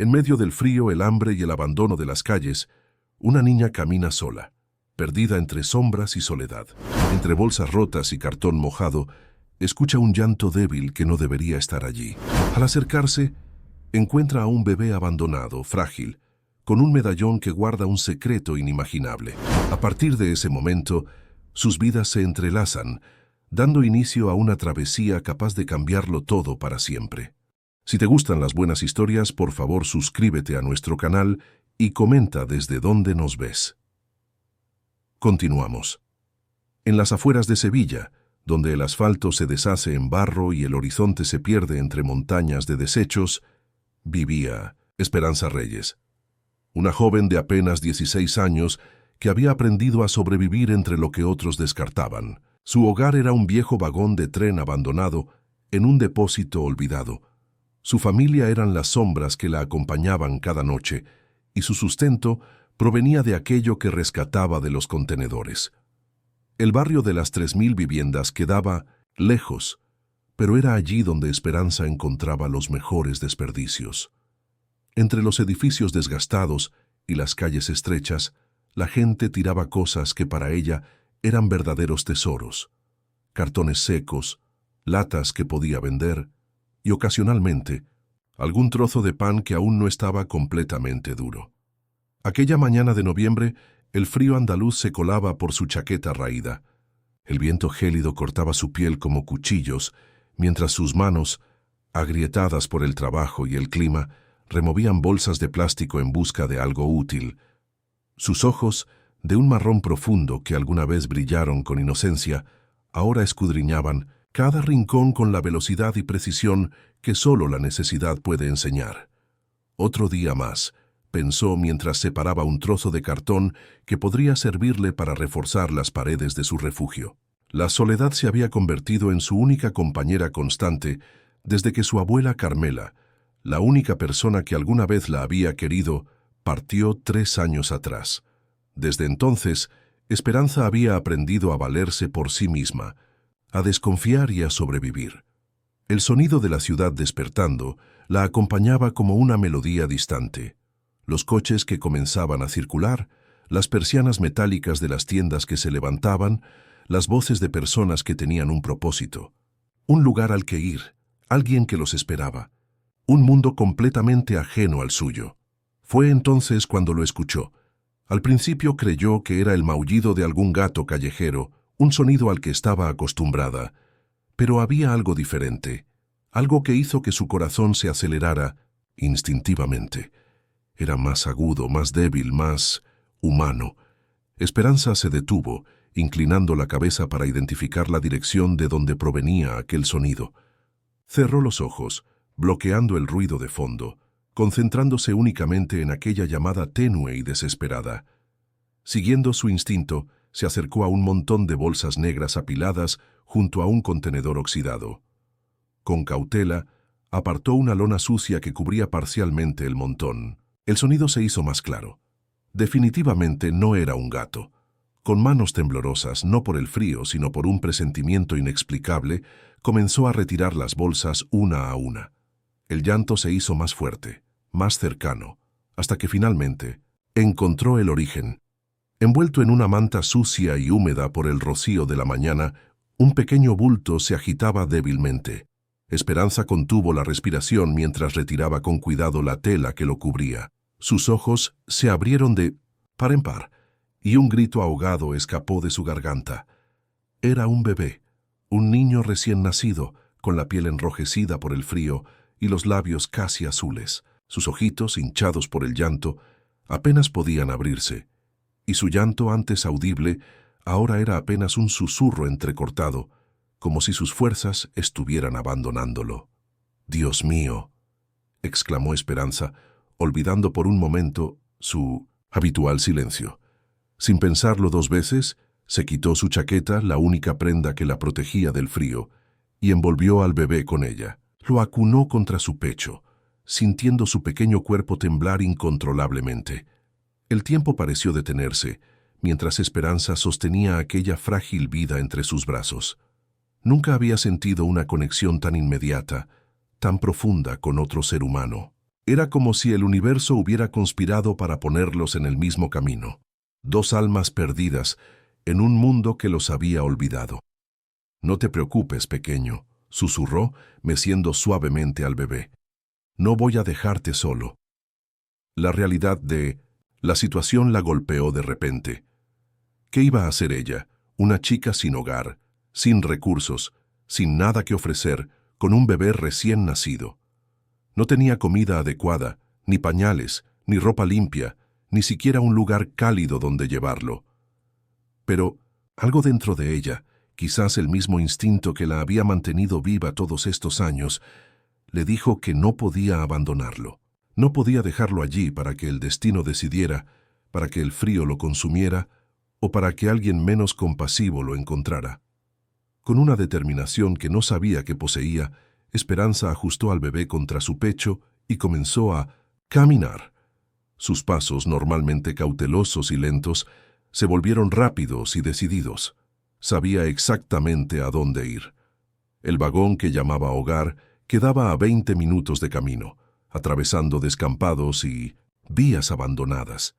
En medio del frío, el hambre y el abandono de las calles, una niña camina sola, perdida entre sombras y soledad. Entre bolsas rotas y cartón mojado, escucha un llanto débil que no debería estar allí. Al acercarse, encuentra a un bebé abandonado, frágil, con un medallón que guarda un secreto inimaginable. A partir de ese momento, sus vidas se entrelazan, dando inicio a una travesía capaz de cambiarlo todo para siempre. Si te gustan las buenas historias, por favor suscríbete a nuestro canal y comenta desde dónde nos ves. Continuamos. En las afueras de Sevilla, donde el asfalto se deshace en barro y el horizonte se pierde entre montañas de desechos, vivía Esperanza Reyes, una joven de apenas 16 años que había aprendido a sobrevivir entre lo que otros descartaban. Su hogar era un viejo vagón de tren abandonado en un depósito olvidado. Su familia eran las sombras que la acompañaban cada noche, y su sustento provenía de aquello que rescataba de los contenedores. El barrio de las 3000 viviendas quedaba lejos, pero era allí donde Esperanza encontraba los mejores desperdicios. Entre los edificios desgastados y las calles estrechas, la gente tiraba cosas que para ella eran verdaderos tesoros: cartones secos, latas que podía vender y ocasionalmente algún trozo de pan que aún no estaba completamente duro. Aquella mañana de noviembre, el frío andaluz se colaba por su chaqueta raída. El viento gélido cortaba su piel como cuchillos, mientras sus manos, agrietadas por el trabajo y el clima, removían bolsas de plástico en busca de algo útil. Sus ojos, de un marrón profundo que alguna vez brillaron con inocencia, ahora escudriñaban cada rincón con la velocidad y precisión que solo la necesidad puede enseñar. Otro día más, pensó mientras separaba un trozo de cartón que podría servirle para reforzar las paredes de su refugio. La soledad se había convertido en su única compañera constante desde que su abuela Carmela, la única persona que alguna vez la había querido, partió 3 años atrás. Desde entonces, Esperanza había aprendido a valerse por sí misma, a desconfiar y a sobrevivir. El sonido de la ciudad despertando la acompañaba como una melodía distante. Los coches que comenzaban a circular, las persianas metálicas de las tiendas que se levantaban, las voces de personas que tenían un propósito. Un lugar al que ir, alguien que los esperaba. Un mundo completamente ajeno al suyo. Fue entonces cuando lo escuchó. Al principio creyó que era el maullido de algún gato callejero, un sonido al que estaba acostumbrada. Pero había algo diferente, algo que hizo que su corazón se acelerara instintivamente. Era más agudo, más débil, más humano. Esperanza se detuvo, inclinando la cabeza para identificar la dirección de donde provenía aquel sonido. Cerró los ojos, bloqueando el ruido de fondo, concentrándose únicamente en aquella llamada tenue y desesperada. Siguiendo su instinto, se acercó a un montón de bolsas negras apiladas junto a un contenedor oxidado. Con cautela, apartó una lona sucia que cubría parcialmente el montón. El sonido se hizo más claro. Definitivamente no era un gato. Con manos temblorosas, no por el frío, sino por un presentimiento inexplicable, comenzó a retirar las bolsas una a una. El llanto se hizo más fuerte, más cercano, hasta que finalmente encontró el origen. Envuelto en una manta sucia y húmeda por el rocío de la mañana, un pequeño bulto se agitaba débilmente. Esperanza contuvo la respiración mientras retiraba con cuidado la tela que lo cubría. Sus ojos se abrieron de par en par, y un grito ahogado escapó de su garganta. Era un bebé, un niño recién nacido, con la piel enrojecida por el frío y los labios casi azules. Sus ojitos, hinchados por el llanto, apenas podían abrirse, y su llanto antes audible ahora era apenas un susurro entrecortado, como si sus fuerzas estuvieran abandonándolo. «Dios mío», exclamó Esperanza, olvidando por un momento su habitual silencio. Sin pensarlo 2 veces, se quitó su chaqueta, la única prenda que la protegía del frío, y envolvió al bebé con ella. Lo acunó contra su pecho, sintiendo su pequeño cuerpo temblar incontrolablemente. El tiempo pareció detenerse, mientras Esperanza sostenía aquella frágil vida entre sus brazos. Nunca había sentido una conexión tan inmediata, tan profunda con otro ser humano. Era como si el universo hubiera conspirado para ponerlos en el mismo camino. Dos almas perdidas en un mundo que los había olvidado. «No te preocupes, pequeño», susurró, meciendo suavemente al bebé. «No voy a dejarte solo». La realidad de la situación la golpeó de repente. ¿Qué iba a hacer ella? Una chica sin hogar, sin recursos, sin nada que ofrecer, con un bebé recién nacido. No tenía comida adecuada, ni pañales, ni ropa limpia, ni siquiera un lugar cálido donde llevarlo. Pero algo dentro de ella, quizás el mismo instinto que la había mantenido viva todos estos años, le dijo que no podía abandonarlo. No podía dejarlo allí para que el destino decidiera, para que el frío lo consumiera o para que alguien menos compasivo lo encontrara. Con una determinación que no sabía que poseía, Esperanza ajustó al bebé contra su pecho y comenzó a caminar. Sus pasos, normalmente cautelosos y lentos, se volvieron rápidos y decididos. Sabía exactamente a dónde ir. El vagón que llamaba hogar quedaba a 20 minutos de camino, atravesando descampados y vías abandonadas.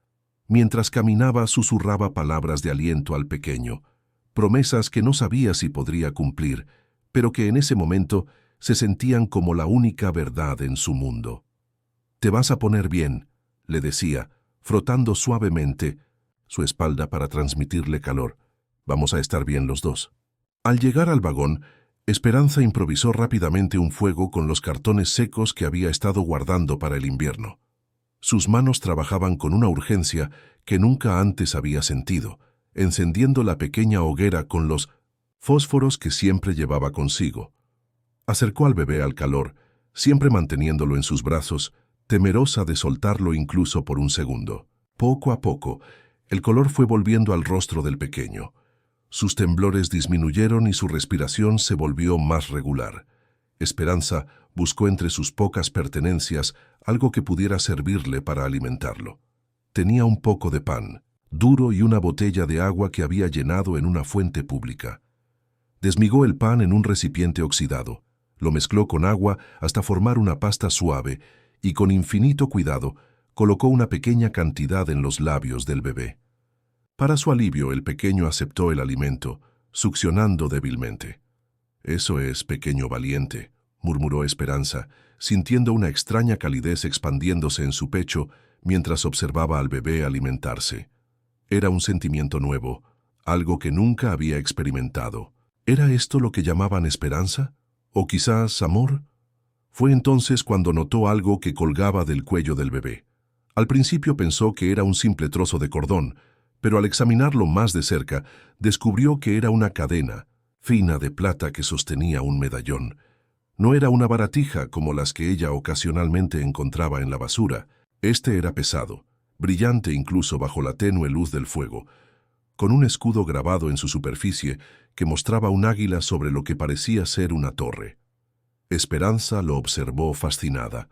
Mientras caminaba, susurraba palabras de aliento al pequeño, promesas que no sabía si podría cumplir, pero que en ese momento se sentían como la única verdad en su mundo. «Te vas a poner bien», le decía, frotando suavemente su espalda para transmitirle calor. «Vamos a estar bien los dos». Al llegar al vagón, Esperanza improvisó rápidamente un fuego con los cartones secos que había estado guardando para el invierno. Sus manos trabajaban con una urgencia que nunca antes había sentido, encendiendo la pequeña hoguera con los fósforos que siempre llevaba consigo. Acercó al bebé al calor, siempre manteniéndolo en sus brazos, temerosa de soltarlo incluso por un segundo. Poco a poco, el color fue volviendo al rostro del pequeño. Sus temblores disminuyeron y su respiración se volvió más regular. Esperanza buscó entre sus pocas pertenencias algo que pudiera servirle para alimentarlo. Tenía un poco de pan, duro, y una botella de agua que había llenado en una fuente pública. Desmigó el pan en un recipiente oxidado, lo mezcló con agua hasta formar una pasta suave y con infinito cuidado colocó una pequeña cantidad en los labios del bebé. Para su alivio, el pequeño aceptó el alimento, succionando débilmente. «Eso es, pequeño valiente», murmuró Esperanza, sintiendo una extraña calidez expandiéndose en su pecho mientras observaba al bebé alimentarse. Era un sentimiento nuevo, algo que nunca había experimentado. ¿Era esto lo que llamaban esperanza? ¿O quizás amor? Fue entonces cuando notó algo que colgaba del cuello del bebé. Al principio pensó que era un simple trozo de cordón, pero al examinarlo más de cerca, descubrió que era una cadena fina de plata que sostenía un medallón. No era una baratija como las que ella ocasionalmente encontraba en la basura. Este era pesado, brillante incluso bajo la tenue luz del fuego, con un escudo grabado en su superficie que mostraba un águila sobre lo que parecía ser una torre. Esperanza lo observó fascinada.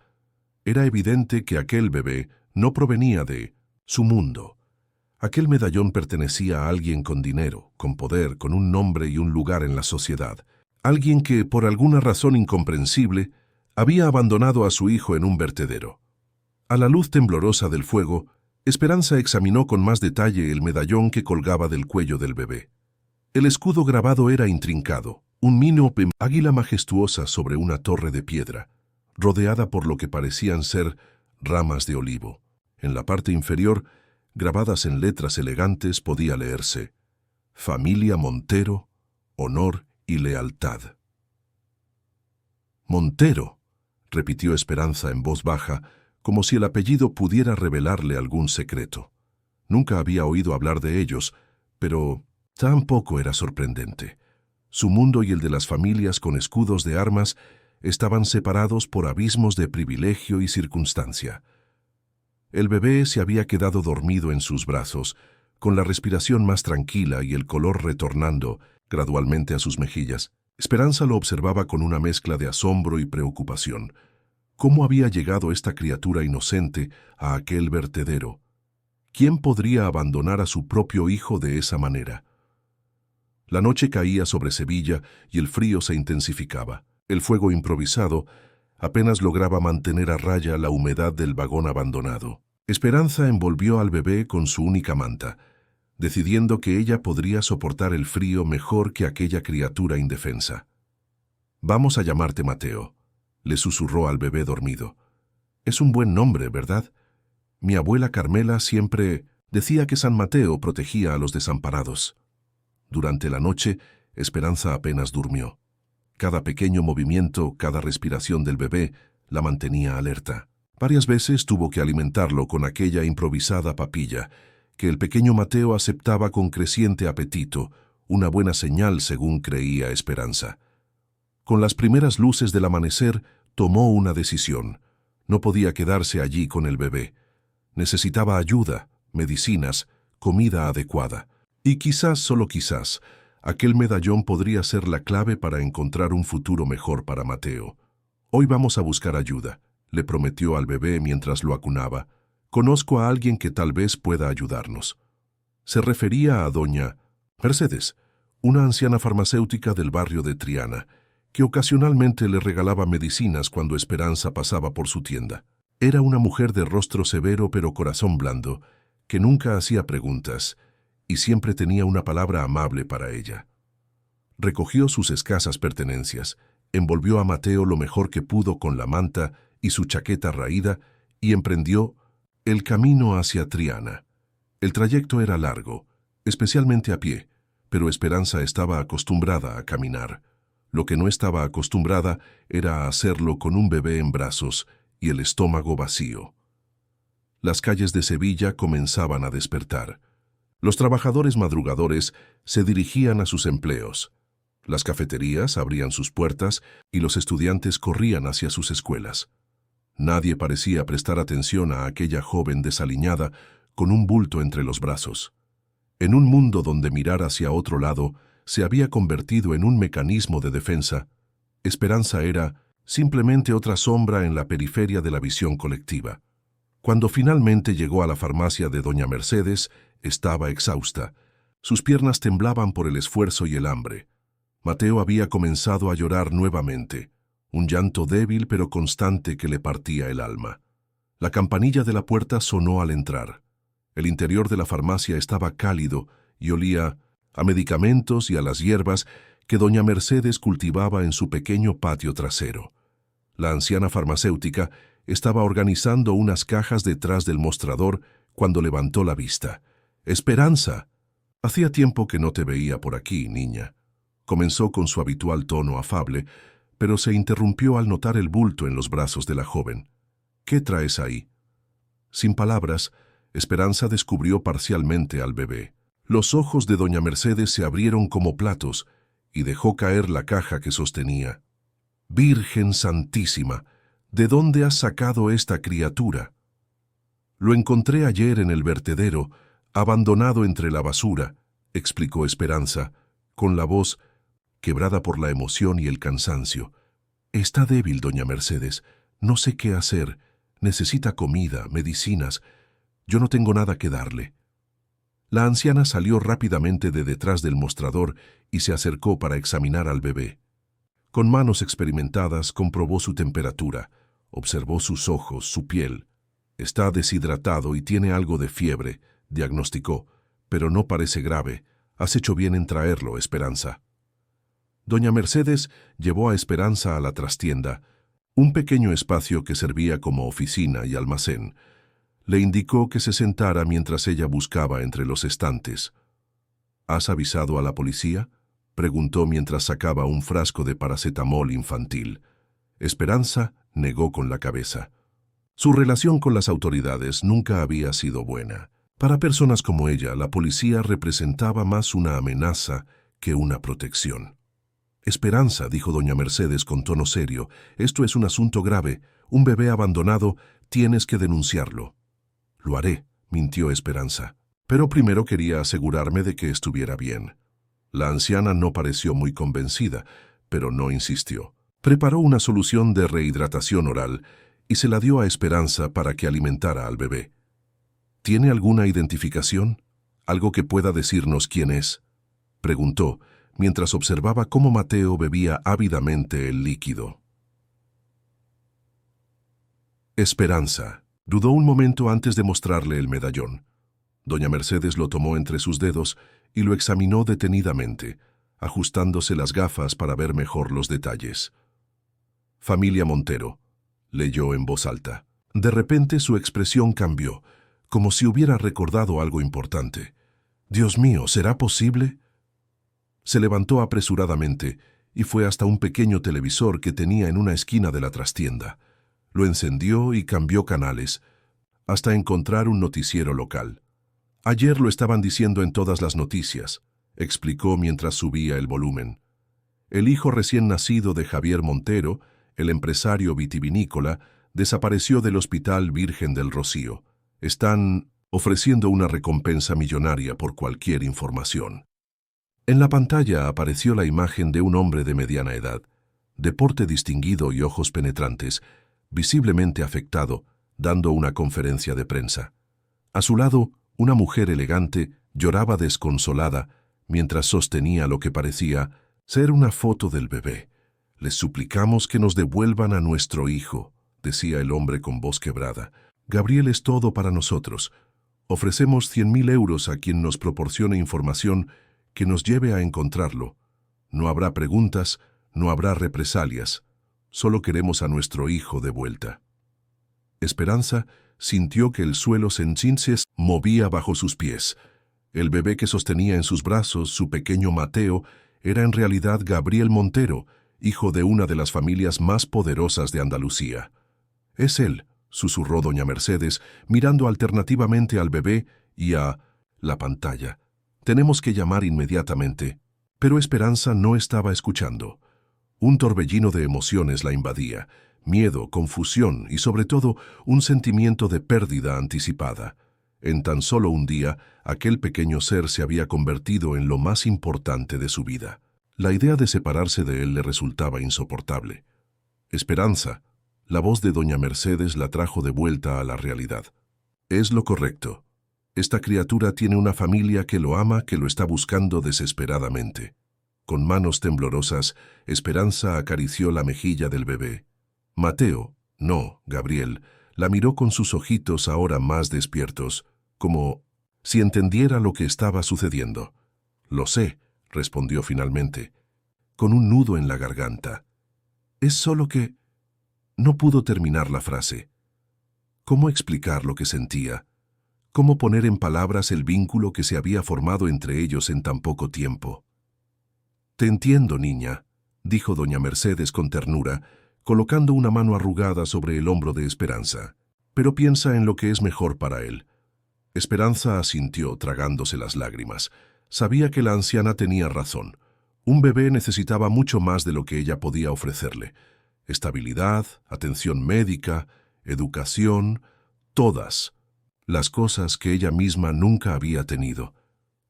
Era evidente que aquel bebé no provenía de su mundo. Aquel medallón pertenecía a alguien con dinero, con poder, con un nombre y un lugar en la sociedad. Alguien que, por alguna razón incomprensible, había abandonado a su hijo en un vertedero. A la luz temblorosa del fuego, Esperanza examinó con más detalle el medallón que colgaba del cuello del bebé. El escudo grabado era intrincado, un mínimo águila majestuosa sobre una torre de piedra, rodeada por lo que parecían ser ramas de olivo. En la parte inferior, grabadas en letras elegantes, podía leerse: «Familia Montero, honor y lealtad». «Montero», repitió Esperanza en voz baja, como si el apellido pudiera revelarle algún secreto. Nunca había oído hablar de ellos, pero tampoco era sorprendente. Su mundo y el de las familias con escudos de armas estaban separados por abismos de privilegio y circunstancia. El bebé se había quedado dormido en sus brazos, con la respiración más tranquila y el color retornando gradualmente a sus mejillas. Esperanza lo observaba con una mezcla de asombro y preocupación. ¿Cómo había llegado esta criatura inocente a aquel vertedero? ¿Quién podría abandonar a su propio hijo de esa manera? La noche caía sobre Sevilla y el frío se intensificaba. El fuego improvisado Apenas lograba mantener a raya la humedad del vagón abandonado. Esperanza envolvió al bebé con su única manta, decidiendo que ella podría soportar el frío mejor que aquella criatura indefensa. «Vamos a llamarte Mateo», le susurró al bebé dormido. «Es un buen nombre, ¿verdad? Mi abuela Carmela siempre decía que San Mateo protegía a los desamparados». Durante la noche, Esperanza apenas durmió. Cada pequeño movimiento, cada respiración del bebé la mantenía alerta. Varias veces tuvo que alimentarlo con aquella improvisada papilla, que el pequeño Mateo aceptaba con creciente apetito, una buena señal según creía Esperanza. Con las primeras luces del amanecer, tomó una decisión. No podía quedarse allí con el bebé. Necesitaba ayuda, medicinas, comida adecuada. Y quizás, solo quizás, aquel medallón podría ser la clave para encontrar un futuro mejor para Mateo. «Hoy vamos a buscar ayuda», le prometió al bebé mientras lo acunaba. «Conozco a alguien que tal vez pueda ayudarnos». Se refería a doña Mercedes, una anciana farmacéutica del barrio de Triana, que ocasionalmente le regalaba medicinas cuando Esperanza pasaba por su tienda. Era una mujer de rostro severo pero corazón blando, que nunca hacía preguntas y siempre tenía una palabra amable para ella. Recogió sus escasas pertenencias, envolvió a Mateo lo mejor que pudo con la manta y su chaqueta raída y emprendió el camino hacia Triana. El trayecto era largo, especialmente a pie, pero Esperanza estaba acostumbrada a caminar. Lo que no estaba acostumbrada era a hacerlo con un bebé en brazos y el estómago vacío. Las calles de Sevilla comenzaban a despertar. Los trabajadores madrugadores se dirigían a sus empleos. Las cafeterías abrían sus puertas y los estudiantes corrían hacia sus escuelas. Nadie parecía prestar atención a aquella joven desaliñada con un bulto entre los brazos. En un mundo donde mirar hacia otro lado se había convertido en un mecanismo de defensa, Esperanza era simplemente otra sombra en la periferia de la visión colectiva. Cuando finalmente llegó a la farmacia de doña Mercedes, estaba exhausta. Sus piernas temblaban por el esfuerzo y el hambre. Mateo había comenzado a llorar nuevamente, un llanto débil pero constante que le partía el alma. La campanilla de la puerta sonó al entrar. El interior de la farmacia estaba cálido y olía a medicamentos y a las hierbas que doña Mercedes cultivaba en su pequeño patio trasero. La anciana farmacéutica estaba organizando unas cajas detrás del mostrador cuando levantó la vista. «Esperanza, hacía tiempo que no te veía por aquí, niña». Comenzó con su habitual tono afable, pero se interrumpió al notar el bulto en los brazos de la joven. «¿Qué traes ahí?» Sin palabras, Esperanza descubrió parcialmente al bebé. Los ojos de doña Mercedes se abrieron como platos y dejó caer la caja que sostenía. «Virgen Santísima, ¿de dónde has sacado esta criatura?» «Lo encontré ayer en el vertedero, abandonado entre la basura», explicó Esperanza, con la voz quebrada por la emoción y el cansancio. «Está débil, doña Mercedes. No sé qué hacer. Necesita comida, medicinas. Yo no tengo nada que darle». La anciana salió rápidamente de detrás del mostrador y se acercó para examinar al bebé. Con manos experimentadas comprobó su temperatura, observó sus ojos, su piel. «Está deshidratado y tiene algo de fiebre», diagnosticó, «pero no parece grave. Has hecho bien en traerlo, Esperanza». Doña Mercedes llevó a Esperanza a la trastienda, un pequeño espacio que servía como oficina y almacén. Le indicó que se sentara mientras ella buscaba entre los estantes. «¿Has avisado a la policía?», preguntó mientras sacaba un frasco de paracetamol infantil. Esperanza negó con la cabeza. Su relación con las autoridades nunca había sido buena. Para personas como ella, la policía representaba más una amenaza que una protección. «Esperanza», dijo doña Mercedes con tono serio, «esto es un asunto grave. Un bebé abandonado, tienes que denunciarlo». «Lo haré», mintió Esperanza. «Pero primero quería asegurarme de que estuviera bien». La anciana no pareció muy convencida, pero no insistió. Preparó una solución de rehidratación oral y se la dio a Esperanza para que alimentara al bebé. «¿Tiene alguna identificación? ¿Algo que pueda decirnos quién es?», preguntó, mientras observaba cómo Mateo bebía ávidamente el líquido. Esperanza. Dudó un momento antes de mostrarle el medallón. Doña Mercedes lo tomó entre sus dedos y lo examinó detenidamente, ajustándose las gafas para ver mejor los detalles. Familia Montero, leyó en voz alta. De repente su expresión cambió, como si hubiera recordado algo importante. «Dios mío, ¿será posible?» Se levantó apresuradamente y fue hasta un pequeño televisor que tenía en una esquina de la trastienda. Lo encendió y cambió canales, hasta encontrar un noticiero local. «Ayer lo estaban diciendo en todas las noticias», explicó mientras subía el volumen. El hijo recién nacido de Javier Montero, el empresario vitivinícola, desapareció del Hospital Virgen del Rocío. Están ofreciendo una recompensa millonaria por cualquier información. En la pantalla apareció la imagen de un hombre de mediana edad, de porte distinguido y ojos penetrantes, visiblemente afectado, dando una conferencia de prensa. A su lado, una mujer elegante lloraba desconsolada mientras sostenía lo que parecía ser una foto del bebé. «Les suplicamos que nos devuelvan a nuestro hijo», decía el hombre con voz quebrada. «Gabriel es todo para nosotros. Ofrecemos 100.000 euros a quien nos proporcione información que nos lleve a encontrarlo. No habrá preguntas, no habrá represalias. Solo queremos a nuestro hijo de vuelta». Esperanza sintió que el suelo se movía bajo sus pies. El bebé que sostenía en sus brazos, su pequeño Mateo, era en realidad Gabriel Montero, hijo de una de las familias más poderosas de Andalucía. «Es él», susurró doña Mercedes, mirando alternativamente al bebé y a la pantalla. «Tenemos que llamar inmediatamente». Pero Esperanza no estaba escuchando. Un torbellino de emociones la invadía, miedo, confusión y sobre todo un sentimiento de pérdida anticipada. En tan solo un día, aquel pequeño ser se había convertido en lo más importante de su vida. La idea de separarse de él le resultaba insoportable. «Esperanza», la voz de doña Mercedes la trajo de vuelta a la realidad. «Es lo correcto. Esta criatura tiene una familia que lo ama, que lo está buscando desesperadamente». Con manos temblorosas, Esperanza acarició la mejilla del bebé. Mateo, no, Gabriel, la miró con sus ojitos ahora más despiertos, como si entendiera lo que estaba sucediendo. «Lo sé», respondió finalmente, con un nudo en la garganta. «Es solo que...» No pudo terminar la frase. ¿Cómo explicar lo que sentía? ¿Cómo poner en palabras el vínculo que se había formado entre ellos en tan poco tiempo? «Te entiendo, niña», dijo doña Mercedes con ternura, colocando una mano arrugada sobre el hombro de Esperanza. «Pero piensa en lo que es mejor para él». Esperanza asintió, tragándose las lágrimas. Sabía que la anciana tenía razón. Un bebé necesitaba mucho más de lo que ella podía ofrecerle. Estabilidad, atención médica, educación, todas las cosas que ella misma nunca había tenido.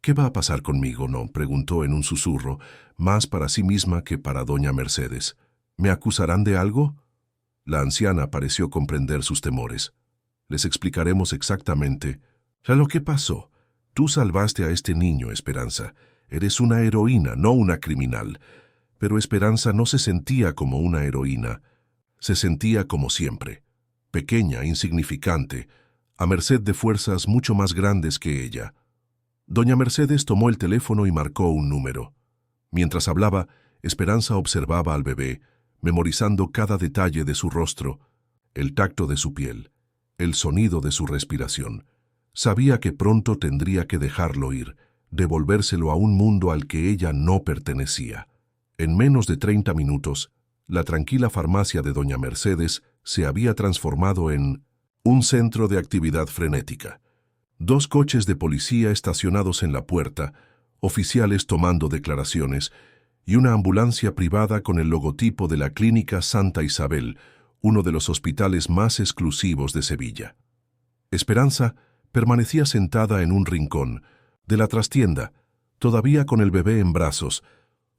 «¿Qué va a pasar conmigo, no?», preguntó en un susurro, más para sí misma que para doña Mercedes. «¿Me acusarán de algo?» La anciana pareció comprender sus temores. «Les explicaremos exactamente lo que pasó. Tú salvaste a este niño, Esperanza. Eres una heroína, no una criminal». Pero Esperanza no se sentía como una heroína. Se sentía como siempre, pequeña, insignificante, a merced de fuerzas mucho más grandes que ella. Doña Mercedes tomó el teléfono y marcó un número. Mientras hablaba, Esperanza observaba al bebé, memorizando cada detalle de su rostro, el tacto de su piel, el sonido de su respiración. Sabía que pronto tendría que dejarlo ir, devolvérselo a un mundo al que ella no pertenecía. En menos de 30 minutos, la tranquila farmacia de doña Mercedes se había transformado en un centro de actividad frenética. 2 coches de policía estacionados en la puerta, oficiales tomando declaraciones, y una ambulancia privada con el logotipo de la Clínica Santa Isabel, uno de los hospitales más exclusivos de Sevilla. Esperanza permanecía sentada en un rincón de la trastienda, todavía con el bebé en brazos,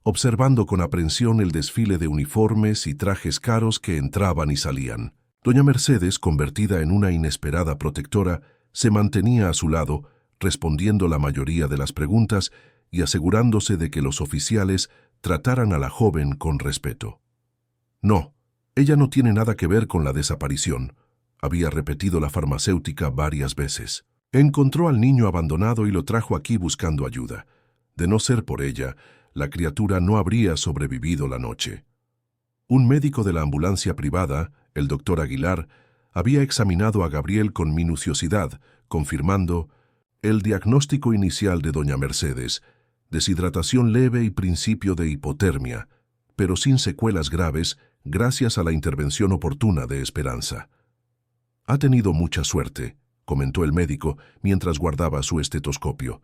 observando con aprensión el desfile de uniformes y trajes caros que entraban y salían. Doña Mercedes, convertida en una inesperada protectora, se mantenía a su lado, respondiendo la mayoría de las preguntas y asegurándose de que los oficiales trataran a la joven con respeto. «No, ella no tiene nada que ver con la desaparición», había repetido la farmacéutica varias veces. Encontró al niño abandonado y lo trajo aquí buscando ayuda. De no ser por ella, la criatura no habría sobrevivido la noche. Un médico de la ambulancia privada, el doctor Aguilar, había examinado a Gabriel con minuciosidad, confirmando el diagnóstico inicial de doña Mercedes: deshidratación leve y principio de hipotermia, pero sin secuelas graves gracias a la intervención oportuna de Esperanza. «Ha tenido mucha suerte», comentó el médico mientras guardaba su estetoscopio.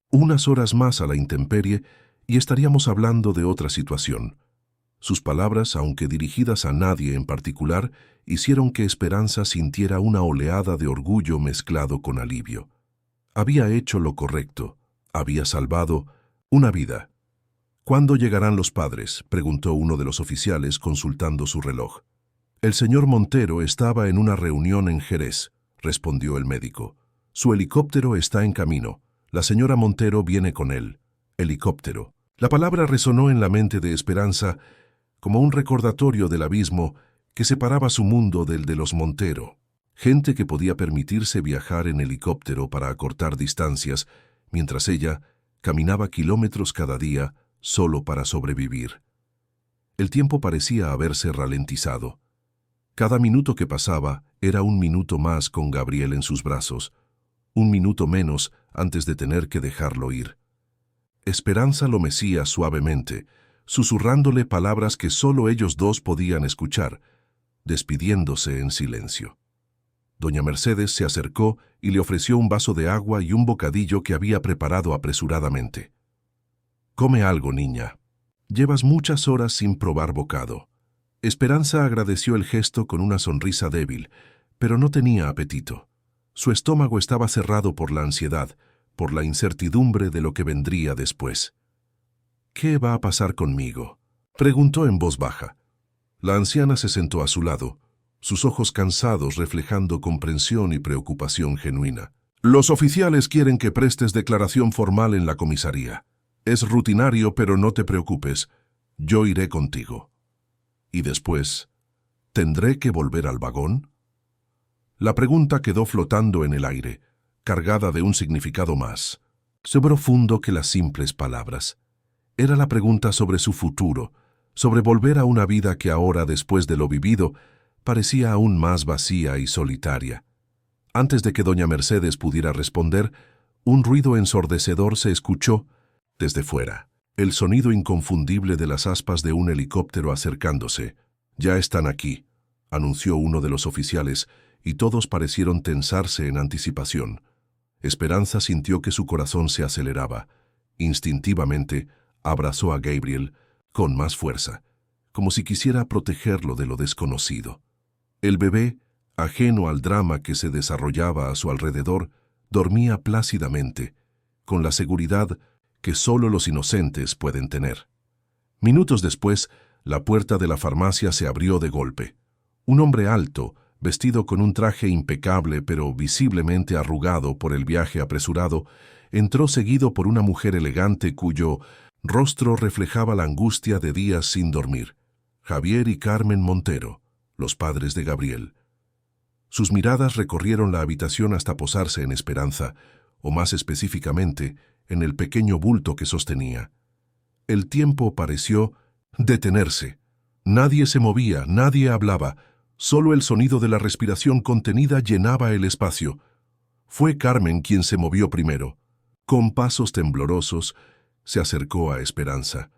«Unas horas más a la intemperie y estaríamos hablando de otra situación». Sus palabras, aunque dirigidas a nadie en particular, hicieron que Esperanza sintiera una oleada de orgullo mezclado con alivio. Había hecho lo correcto, había salvado una vida. «¿Cuándo llegarán los padres?», preguntó uno de los oficiales consultando su reloj. «El señor Montero estaba en una reunión en Jerez», respondió el médico. «Su helicóptero está en camino. La señora Montero viene con él». Helicóptero. La palabra resonó en la mente de Esperanza como un recordatorio del abismo que separaba su mundo del de los Montero. Gente que podía permitirse viajar en helicóptero para acortar distancias, mientras ella caminaba kilómetros cada día solo para sobrevivir. El tiempo parecía haberse ralentizado. Cada minuto que pasaba era un minuto más con Gabriel en sus brazos, un minuto menos antes de tener que dejarlo ir. Esperanza lo mecía suavemente, susurrándole palabras que solo ellos dos podían escuchar, despidiéndose en silencio. Doña Mercedes se acercó y le ofreció un vaso de agua y un bocadillo que había preparado apresuradamente. «Come algo, niña. Llevas muchas horas sin probar bocado». Esperanza agradeció el gesto con una sonrisa débil, pero no tenía apetito. Su estómago estaba cerrado por la ansiedad, por la incertidumbre de lo que vendría después. «¿Qué va a pasar conmigo?», preguntó en voz baja. La anciana se sentó a su lado, sus ojos cansados reflejando comprensión y preocupación genuina. «Los oficiales quieren que prestes declaración formal en la comisaría. Es rutinario, pero no te preocupes. Yo iré contigo». «¿Y después, tendré que volver al vagón?». La pregunta quedó flotando en el aire, cargada de un significado más profundo que las simples palabras. Era la pregunta sobre su futuro, sobre volver a una vida que ahora, después de lo vivido, parecía aún más vacía y solitaria. Antes de que doña Mercedes pudiera responder, un ruido ensordecedor se escuchó desde fuera. El sonido inconfundible de las aspas de un helicóptero acercándose. «Ya están aquí», anunció uno de los oficiales, y todos parecieron tensarse en anticipación. Esperanza sintió que su corazón se aceleraba. Instintivamente, abrazó a Gabriel con más fuerza, como si quisiera protegerlo de lo desconocido. El bebé, ajeno al drama que se desarrollaba a su alrededor, dormía plácidamente, con la seguridad que solo los inocentes pueden tener. Minutos después, la puerta de la farmacia se abrió de golpe. Un hombre alto, vestido con un traje impecable pero visiblemente arrugado por el viaje apresurado, entró seguido por una mujer elegante cuyo rostro reflejaba la angustia de días sin dormir. Javier y Carmen Montero, los padres de Gabriel. Sus miradas recorrieron la habitación hasta posarse en Esperanza, o más específicamente, en el pequeño bulto que sostenía. El tiempo pareció detenerse. Nadie se movía, nadie hablaba. Solo el sonido de la respiración contenida llenaba el espacio. Fue Carmen quien se movió primero. Con pasos temblorosos, se acercó a Esperanza.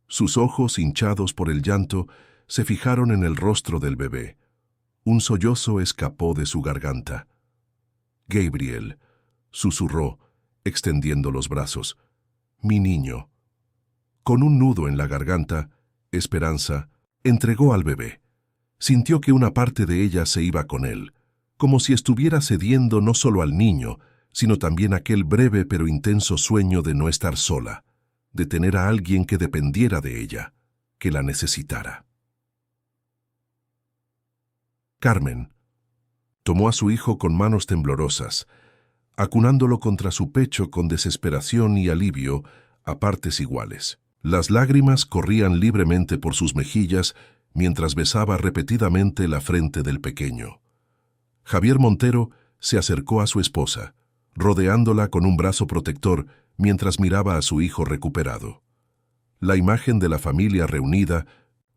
Sus ojos, hinchados por el llanto, se fijaron en el rostro del bebé. Un sollozo escapó de su garganta. «Gabriel», susurró, extendiendo los brazos. «Mi niño». Con un nudo en la garganta, Esperanza entregó al bebé. Sintió que una parte de ella se iba con él, como si estuviera cediendo no solo al niño, sino también aquel breve pero intenso sueño de no estar sola, de tener a alguien que dependiera de ella, que la necesitara. Carmen tomó a su hijo con manos temblorosas, acunándolo contra su pecho con desesperación y alivio a partes iguales. Las lágrimas corrían libremente por sus mejillas mientras besaba repetidamente la frente del pequeño. Javier Montero se acercó a su esposa, rodeándola con un brazo protector mientras miraba a su hijo recuperado. La imagen de la familia reunida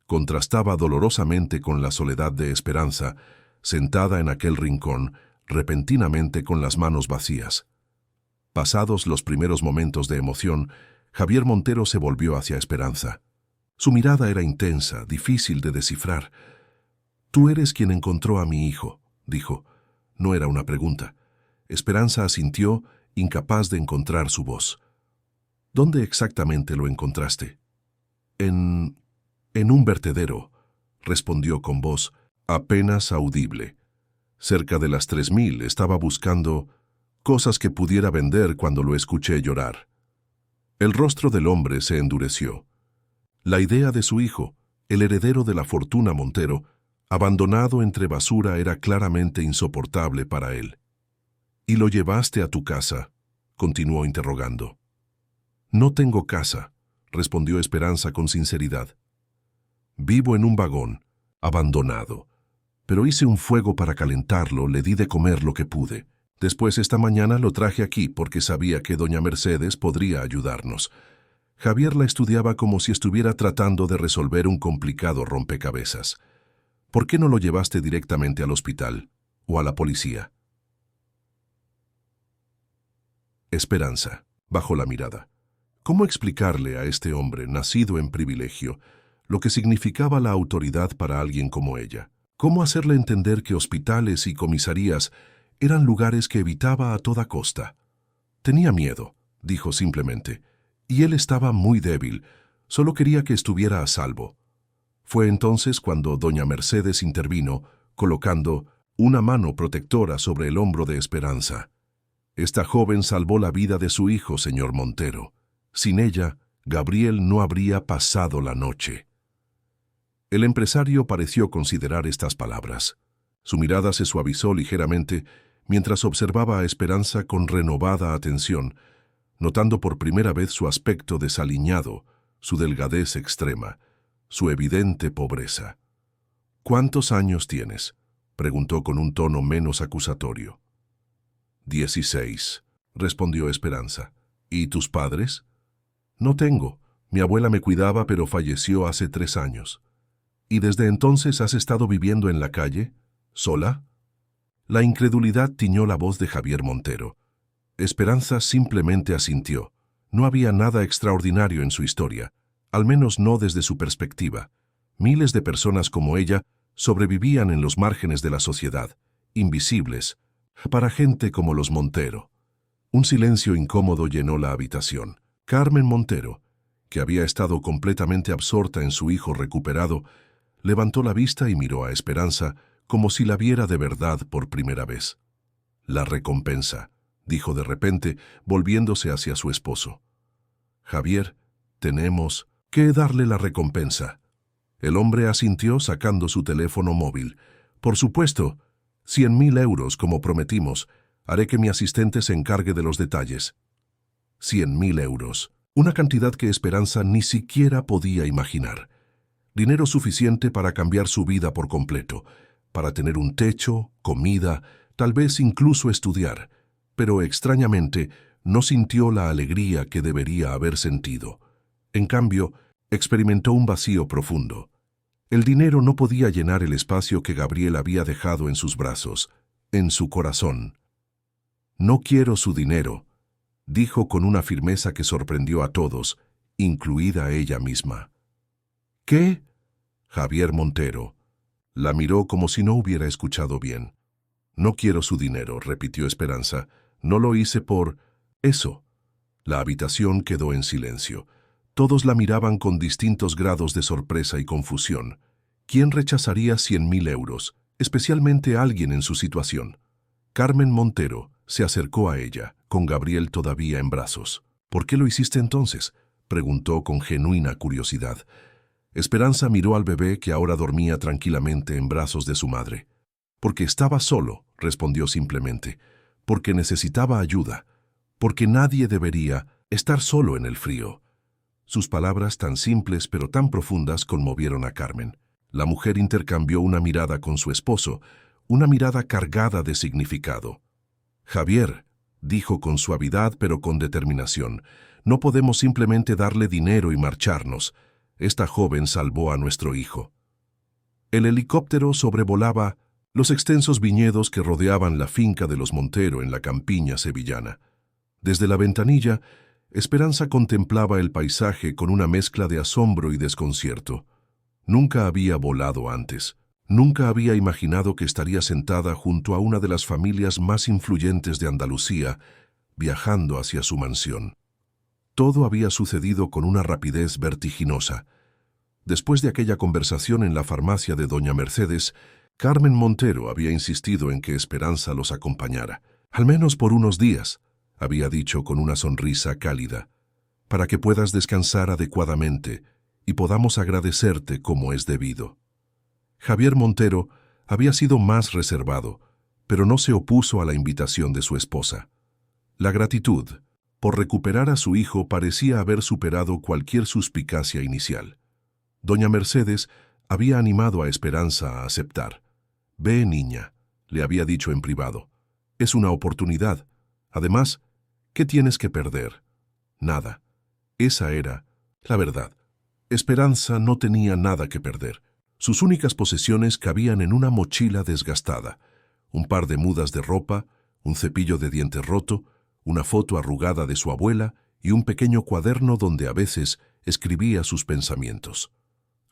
contrastaba dolorosamente con la soledad de Esperanza, sentada en aquel rincón, repentinamente con las manos vacías. Pasados los primeros momentos de emoción, Javier Montero se volvió hacia Esperanza. Su mirada era intensa, difícil de descifrar. «Tú eres quien encontró a mi hijo», dijo. No era una pregunta. Esperanza asintió, incapaz de encontrar su voz. «¿Dónde exactamente lo encontraste?» En un vertedero», respondió con voz apenas audible. «Cerca de las 3000 estaba buscando cosas que pudiera vender cuando lo escuché llorar». El rostro del hombre se endureció. La idea de su hijo, el heredero de la fortuna Montero, abandonado entre basura, era claramente insoportable para él. «¿Y lo llevaste a tu casa?», continuó interrogando. «No tengo casa», respondió Esperanza con sinceridad. «Vivo en un vagón, abandonado. Pero hice un fuego para calentarlo, le di de comer lo que pude. Después esta mañana lo traje aquí porque sabía que doña Mercedes podría ayudarnos». Javier la estudiaba como si estuviera tratando de resolver un complicado rompecabezas. «¿Por qué no lo llevaste directamente al hospital o a la policía?» Esperanza bajó la mirada. ¿Cómo explicarle a este hombre, nacido en privilegio, lo que significaba la autoridad para alguien como ella? ¿Cómo hacerle entender que hospitales y comisarías eran lugares que evitaba a toda costa? Tenía miedo, dijo simplemente, y él estaba muy débil, solo quería que estuviera a salvo. Fue entonces cuando doña Mercedes intervino, colocando una mano protectora sobre el hombro de Esperanza. «Esta joven salvó la vida de su hijo, señor Montero. Sin ella, Gabriel no habría pasado la noche». El empresario pareció considerar estas palabras. Su mirada se suavizó ligeramente mientras observaba a Esperanza con renovada atención, notando por primera vez su aspecto desaliñado, su delgadez extrema, su evidente pobreza. «¿Cuántos años tienes?», preguntó con un tono menos acusatorio. 16, respondió Esperanza. «¿Y tus padres?» «No tengo. Mi abuela me cuidaba, pero falleció hace 3 años». «¿Y desde entonces has estado viviendo en la calle? ¿Sola?» La incredulidad tiñó la voz de Javier Montero. Esperanza simplemente asintió. No había nada extraordinario en su historia, al menos no desde su perspectiva. Miles de personas como ella sobrevivían en los márgenes de la sociedad, invisibles, para gente como los Montero. Un silencio incómodo llenó la habitación. Carmen Montero, que había estado completamente absorta en su hijo recuperado, levantó la vista y miró a Esperanza como si la viera de verdad por primera vez. «La recompensa», dijo de repente, volviéndose hacia su esposo. «Javier, tenemos que darle la recompensa». El hombre asintió sacando su teléfono móvil. «Por supuesto, 100.000 euros, como prometimos. Haré que mi asistente se encargue de los detalles». 100.000 euros, una cantidad que Esperanza ni siquiera podía imaginar. Dinero suficiente para cambiar su vida por completo, para tener un techo, comida, tal vez incluso estudiar. Pero extrañamente no sintió la alegría que debería haber sentido. En cambio, experimentó un vacío profundo. El dinero no podía llenar el espacio que Gabriel había dejado en sus brazos, en su corazón. «No quiero su dinero», dijo con una firmeza que sorprendió a todos, incluida ella misma. «¿Qué?» Javier Montero la miró como si no hubiera escuchado bien. «No quiero su dinero», repitió Esperanza. «No lo hice por eso». La habitación quedó en silencio. Todos la miraban con distintos grados de sorpresa y confusión. ¿Quién rechazaría 100.000 euros, especialmente alguien en su situación? Carmen Montero se acercó a ella, con Gabriel todavía en brazos. «¿Por qué lo hiciste entonces?», preguntó con genuina curiosidad. Esperanza miró al bebé que ahora dormía tranquilamente en brazos de su madre. «Porque estaba solo», respondió simplemente. «Porque necesitaba ayuda. Porque nadie debería estar solo en el frío». Sus palabras tan simples pero tan profundas conmovieron a Carmen. La mujer intercambió una mirada con su esposo, una mirada cargada de significado. «Javier», dijo con suavidad pero con determinación, «no podemos simplemente darle dinero y marcharnos. Esta joven salvó a nuestro hijo». El helicóptero sobrevolaba los extensos viñedos que rodeaban la finca de los Montero en la campiña sevillana. Desde la ventanilla, Esperanza contemplaba el paisaje con una mezcla de asombro y desconcierto. Nunca había volado antes. Nunca había imaginado que estaría sentada junto a una de las familias más influyentes de Andalucía, viajando hacia su mansión. Todo había sucedido con una rapidez vertiginosa. Después de aquella conversación en la farmacia de doña Mercedes, Carmen Montero había insistido en que Esperanza los acompañara, al menos por unos días, había dicho con una sonrisa cálida, para que puedas descansar adecuadamente y podamos agradecerte como es debido. Javier Montero había sido más reservado, pero no se opuso a la invitación de su esposa. La gratitud por recuperar a su hijo parecía haber superado cualquier suspicacia inicial. Doña Mercedes había animado a Esperanza a aceptar. «Ve, niña», le había dicho en privado. «Es una oportunidad. Además, ¿qué tienes que perder?» Nada. Esa era la verdad. Esperanza no tenía nada que perder. Sus únicas posesiones cabían en una mochila desgastada, un par de mudas de ropa, un cepillo de dientes roto, una foto arrugada de su abuela y un pequeño cuaderno donde a veces escribía sus pensamientos.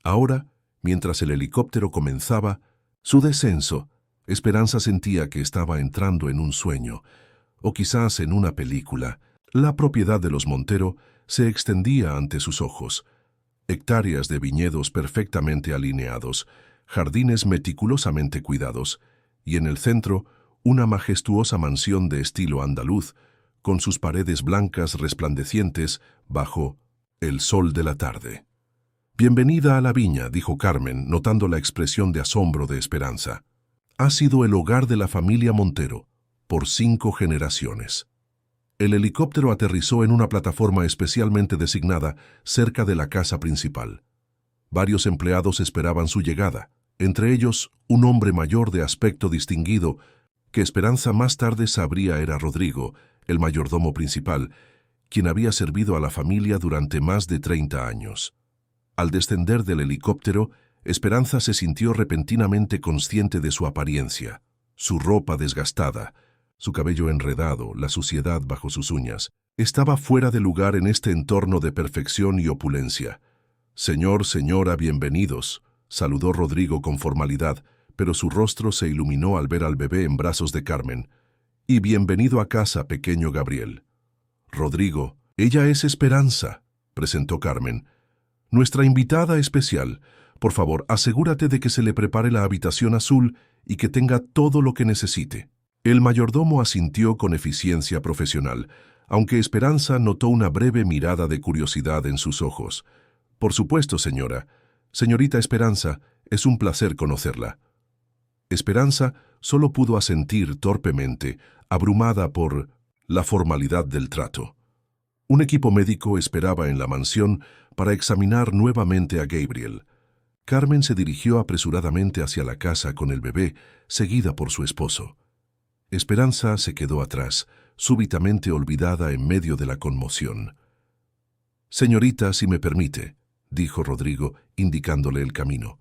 Ahora, mientras el helicóptero comenzaba su descenso, Esperanza sentía que estaba entrando en un sueño, o quizás en una película. La propiedad de los Montero se extendía ante sus ojos. Hectáreas de viñedos perfectamente alineados, jardines meticulosamente cuidados, y en el centro una majestuosa mansión de estilo andaluz, con sus paredes blancas resplandecientes bajo el sol de la tarde. «Bienvenida a la viña», dijo Carmen, notando la expresión de asombro de Esperanza. «Ha sido el hogar de la familia Montero por 5 generaciones». El helicóptero aterrizó en una plataforma especialmente designada cerca de la casa principal. Varios empleados esperaban su llegada, entre ellos un hombre mayor de aspecto distinguido, que Esperanza más tarde sabría era Rodrigo, el mayordomo principal, quien había servido a la familia durante más de 30 años. Al descender del helicóptero, Esperanza se sintió repentinamente consciente de su apariencia, su ropa desgastada, su cabello enredado, la suciedad bajo sus uñas. Estaba fuera de lugar en este entorno de perfección y opulencia. «Señor, señora, bienvenidos», saludó Rodrigo con formalidad, pero su rostro se iluminó al ver al bebé en brazos de Carmen. «Y bienvenido a casa, pequeño Gabriel». «Rodrigo, ella es Esperanza», presentó Carmen. «Nuestra invitada especial. Por favor, asegúrate de que se le prepare la habitación azul y que tenga todo lo que necesite». El mayordomo asintió con eficiencia profesional, aunque Esperanza notó una breve mirada de curiosidad en sus ojos. «Por supuesto, señora. Señorita Esperanza, es un placer conocerla». Esperanza solo pudo asentir torpemente, abrumada por la formalidad del trato. Un equipo médico esperaba en la mansión para examinar nuevamente a Gabriel. Carmen se dirigió apresuradamente hacia la casa con el bebé, seguida por su esposo. Esperanza se quedó atrás, súbitamente olvidada en medio de la conmoción. «Señorita, si me permite», dijo Rodrigo, indicándole el camino.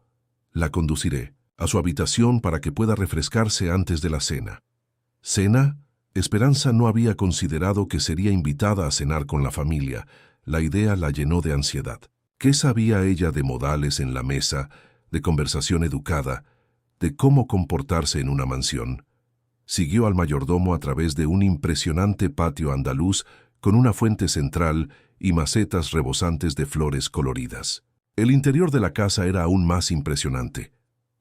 «La conduciré a su habitación para que pueda refrescarse antes de la cena». ¿Cena? Esperanza no había considerado que sería invitada a cenar con la familia. La idea la llenó de ansiedad. ¿Qué sabía ella de modales en la mesa, de conversación educada, de cómo comportarse en una mansión? Siguió al mayordomo a través de un impresionante patio andaluz con una fuente central y macetas rebosantes de flores coloridas. El interior de la casa era aún más impresionante.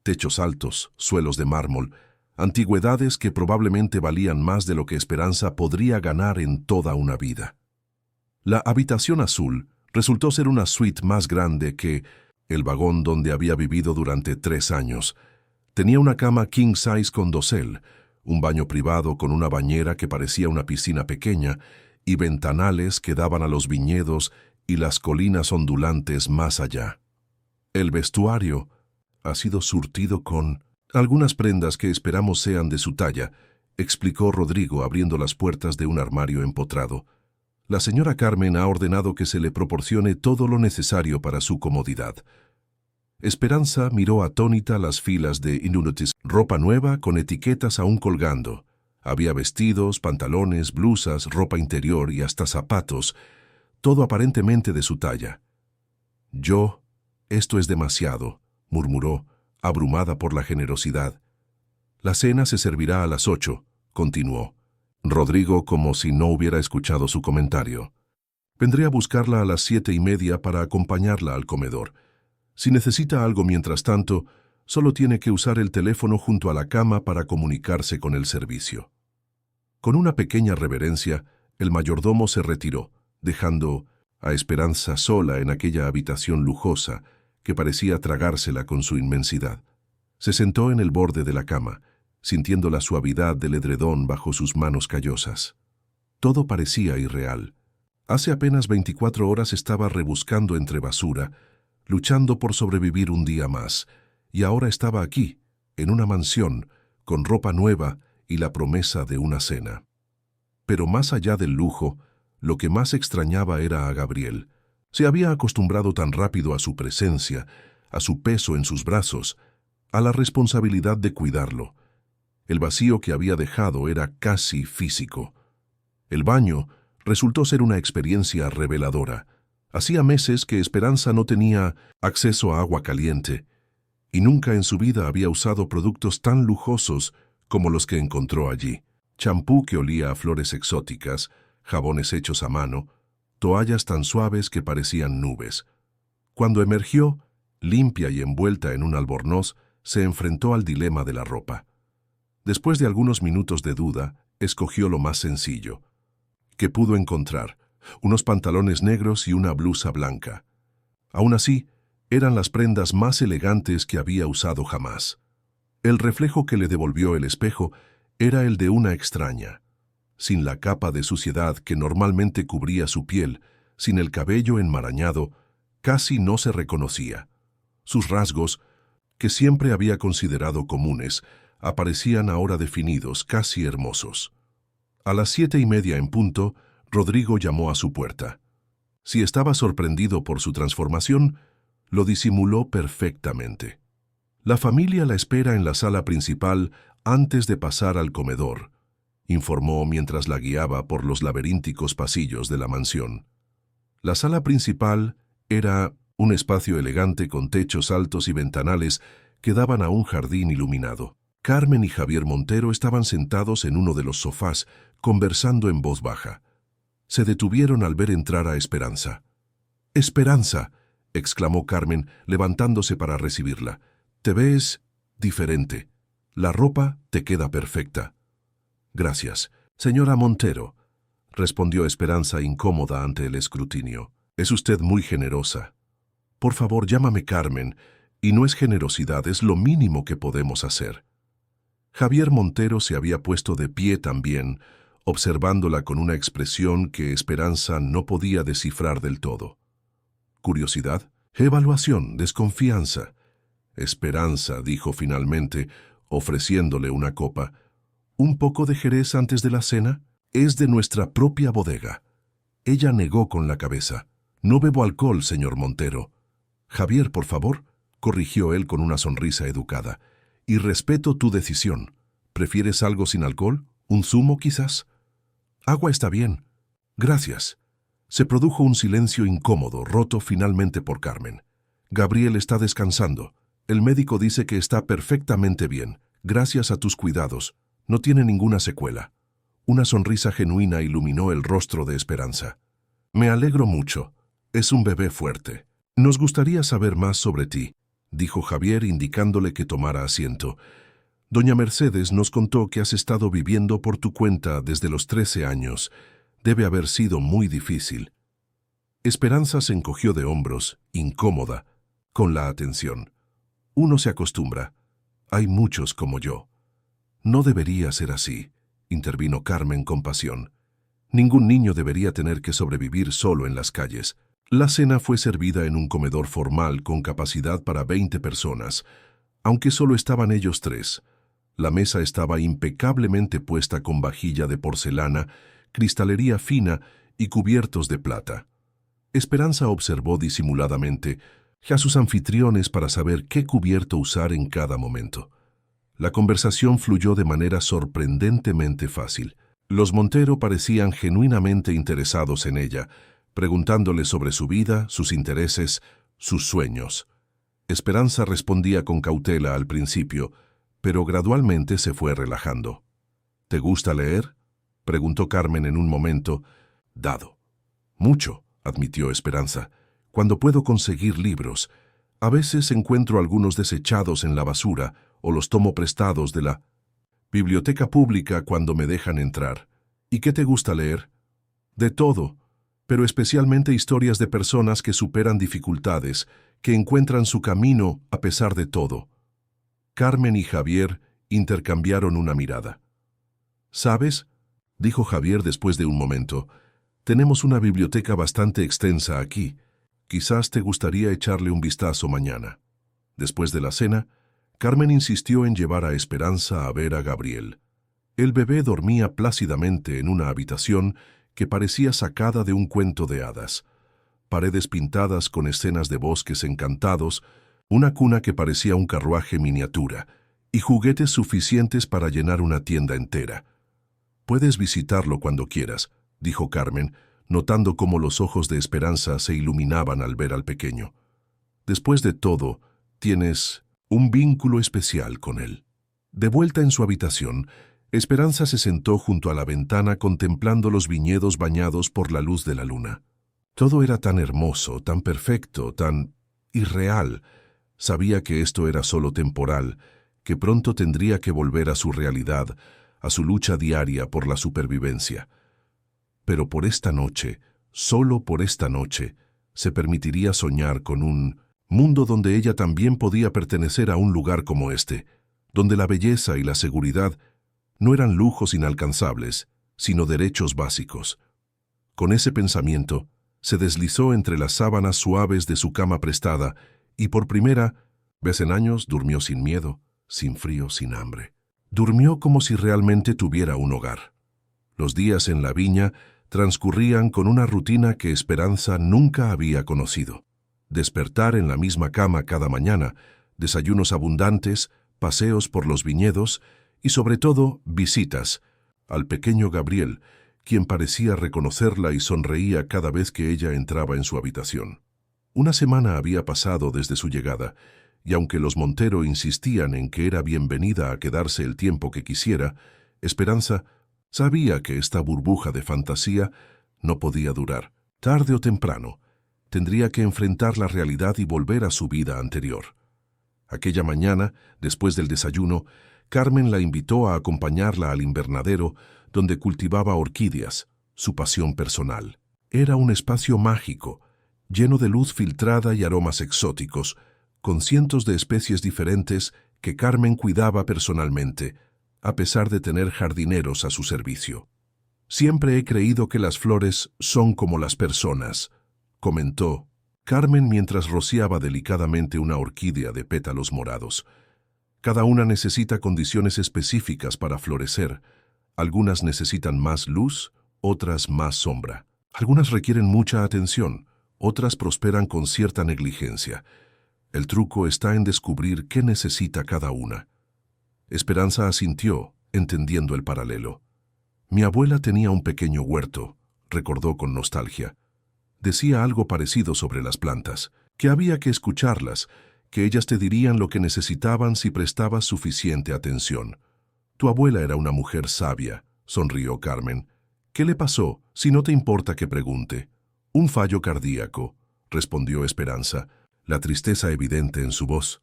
Techos altos, suelos de mármol, antigüedades que probablemente valían más de lo que Esperanza podría ganar en toda una vida. La habitación azul resultó ser una suite más grande que el vagón donde había vivido durante 3 años. Tenía una cama king size con dosel, un baño privado con una bañera que parecía una piscina pequeña y ventanales que daban a los viñedos y las colinas ondulantes más allá. El vestuario ha sido surtido con Algunas prendas que esperamos sean de su talla, explicó Rodrigo abriendo las puertas de un armario empotrado. La señora Carmen ha ordenado que se le proporcione todo lo necesario para su comodidad. Esperanza miró atónita las filas de inútiles, ropa nueva con etiquetas aún colgando. Había vestidos, pantalones, blusas, ropa interior y hasta zapatos, todo aparentemente de su talla. Esto es demasiado, murmuró, abrumada por la generosidad. La cena se servirá a las 8, continuó. Rodrigo como si no hubiera escuchado su comentario. Vendré a buscarla a las 7:30 para acompañarla al comedor. Si necesita algo mientras tanto, solo tiene que usar el teléfono junto a la cama para comunicarse con el servicio. Con una pequeña reverencia, el mayordomo se retiró, dejando a Esperanza sola en aquella habitación lujosa que parecía tragársela con su inmensidad. Se sentó en el borde de la cama, sintiendo la suavidad del edredón bajo sus manos callosas. Todo parecía irreal. Hace apenas 24 horas estaba rebuscando entre basura, luchando por sobrevivir un día más, y ahora estaba aquí, en una mansión, con ropa nueva y la promesa de una cena. Pero más allá del lujo, lo que más extrañaba era a Gabriel. Se había acostumbrado tan rápido a su presencia, a su peso en sus brazos, a la responsabilidad de cuidarlo. El vacío que había dejado era casi físico. El baño resultó ser una experiencia reveladora. Hacía meses que Esperanza no tenía acceso a agua caliente, y nunca en su vida había usado productos tan lujosos como los que encontró allí. Champú que olía a flores exóticas, jabones hechos a mano, toallas tan suaves que parecían nubes. Cuando emergió, limpia y envuelta en un albornoz, se enfrentó al dilema de la ropa. Después de algunos minutos de duda, escogió lo más sencillo que pudo encontrar, unos pantalones negros y una blusa blanca. Aún así, eran las prendas más elegantes que había usado jamás. El reflejo que le devolvió el espejo era el de una extraña, sin la capa de suciedad que normalmente cubría su piel, sin el cabello enmarañado, casi no se reconocía. Sus rasgos, que siempre había considerado comunes, aparecían ahora definidos, casi hermosos. A las 7:30 en punto, Rodrigo llamó a su puerta. Si estaba sorprendido por su transformación, lo disimuló perfectamente. La familia la espera en la sala principal antes de pasar al comedor, informó mientras la guiaba por los laberínticos pasillos de la mansión. La sala principal era un espacio elegante con techos altos y ventanales que daban a un jardín iluminado. Carmen y Javier Montero estaban sentados en uno de los sofás, conversando en voz baja. Se detuvieron al ver entrar a Esperanza. «¡Esperanza!», exclamó Carmen, levantándose para recibirla. «Te ves diferente. La ropa te queda perfecta». «Gracias, señora Montero», respondió Esperanza incómoda ante el escrutinio. «Es usted muy generosa. Por favor, llámame Carmen, y no es generosidad, es lo mínimo que podemos hacer». Javier Montero se había puesto de pie también, observándola con una expresión que Esperanza no podía descifrar del todo. ¿Curiosidad? ¿Evaluación? ¿Desconfianza? Esperanza, dijo finalmente, ofreciéndole una copa. ¿Un poco de jerez antes de la cena? Es de nuestra propia bodega. Ella negó con la cabeza. No bebo alcohol, señor Montero. Javier, por favor, corrigió él con una sonrisa educada. Y respeto tu decisión. ¿Prefieres algo sin alcohol? ¿Un zumo, quizás? Agua está bien. Gracias. Se produjo un silencio incómodo, roto finalmente por Carmen. Gabriel está descansando. El médico dice que está perfectamente bien. Gracias a tus cuidados. No tiene ninguna secuela. Una sonrisa genuina iluminó el rostro de Esperanza. Me alegro mucho. Es un bebé fuerte. Nos gustaría saber más sobre ti, dijo Javier indicándole que tomara asiento. Doña Mercedes nos contó que has estado viviendo por tu cuenta desde los 13 años. Debe haber sido muy difícil. Esperanza se encogió de hombros, incómoda, con la atención. Uno se acostumbra. Hay muchos como yo. No debería ser así, intervino Carmen con pasión. Ningún niño debería tener que sobrevivir solo en las calles. La cena fue servida en un comedor formal con capacidad para 20 personas. Aunque solo estaban ellos tres, la mesa estaba impecablemente puesta con vajilla de porcelana, cristalería fina y cubiertos de plata. Esperanza observó disimuladamente a sus anfitriones para saber qué cubierto usar en cada momento. La conversación fluyó de manera sorprendentemente fácil. Los Montero parecían genuinamente interesados en ella, preguntándole sobre su vida, sus intereses, sus sueños. Esperanza respondía con cautela al principio, pero gradualmente se fue relajando. ¿Te gusta leer?, preguntó Carmen en un momento dado. Mucho, admitió Esperanza, cuando puedo conseguir libros. A veces encuentro algunos desechados en la basura o los tomo prestados de la biblioteca pública cuando me dejan entrar. ¿Y qué te gusta leer? De todo, pero especialmente historias de personas que superan dificultades, que encuentran su camino a pesar de todo. Carmen y Javier intercambiaron una mirada. ¿Sabes?, dijo Javier después de un momento, tenemos una biblioteca bastante extensa aquí. Quizás te gustaría echarle un vistazo mañana. Después de la cena, Carmen insistió en llevar a Esperanza a ver a Gabriel. El bebé dormía plácidamente en una habitación que parecía sacada de un cuento de hadas. Paredes pintadas con escenas de bosques encantados, una cuna que parecía un carruaje miniatura, y juguetes suficientes para llenar una tienda entera. Puedes visitarlo cuando quieras, dijo Carmen, notando cómo los ojos de Esperanza se iluminaban al ver al pequeño. Después de todo, tienes un vínculo especial con él. De vuelta en su habitación, Esperanza se sentó junto a la ventana contemplando los viñedos bañados por la luz de la luna. Todo era tan hermoso, tan perfecto, tan irreal. Sabía que esto era solo temporal, que pronto tendría que volver a su realidad, a su lucha diaria por la supervivencia. Pero por esta noche, solo por esta noche, se permitiría soñar con un mundo donde ella también podía pertenecer a un lugar como este, donde la belleza y la seguridad no eran lujos inalcanzables, sino derechos básicos. Con ese pensamiento, se deslizó entre las sábanas suaves de su cama prestada y por primera vez en años durmió sin miedo, sin frío, sin hambre. Durmió como si realmente tuviera un hogar. Los días en la viña transcurrían con una rutina que Esperanza nunca había conocido. Despertar en la misma cama cada mañana, desayunos abundantes, paseos por los viñedos y sobre todo visitas al pequeño Gabriel, quien parecía reconocerla y sonreía cada vez que ella entraba en su habitación. Una semana había pasado desde su llegada, y aunque los Montero insistían en que era bienvenida a quedarse el tiempo que quisiera, Esperanza sabía que esta burbuja de fantasía no podía durar. Tarde o temprano, tendría que enfrentar la realidad y volver a su vida anterior. Aquella mañana, después del desayuno, Carmen la invitó a acompañarla al invernadero donde cultivaba orquídeas, su pasión personal. Era un espacio mágico, lleno de luz filtrada y aromas exóticos, con cientos de especies diferentes que Carmen cuidaba personalmente, a pesar de tener jardineros a su servicio. Siempre he creído que las flores son como las personas, comentó Carmen mientras rociaba delicadamente una orquídea de pétalos morados. Cada una necesita condiciones específicas para florecer. Algunas necesitan más luz, otras más sombra. Algunas requieren mucha atención, otras prosperan con cierta negligencia. El truco está en descubrir qué necesita cada una. Esperanza asintió, entendiendo el paralelo. Mi abuela tenía un pequeño huerto, recordó con nostalgia. Decía algo parecido sobre las plantas, que había que escucharlas, que ellas te dirían lo que necesitaban si prestabas suficiente atención. Tu abuela era una mujer sabia, sonrió Carmen. ¿Qué le pasó, si no te importa que pregunte? Un fallo cardíaco, respondió Esperanza, la tristeza evidente en su voz.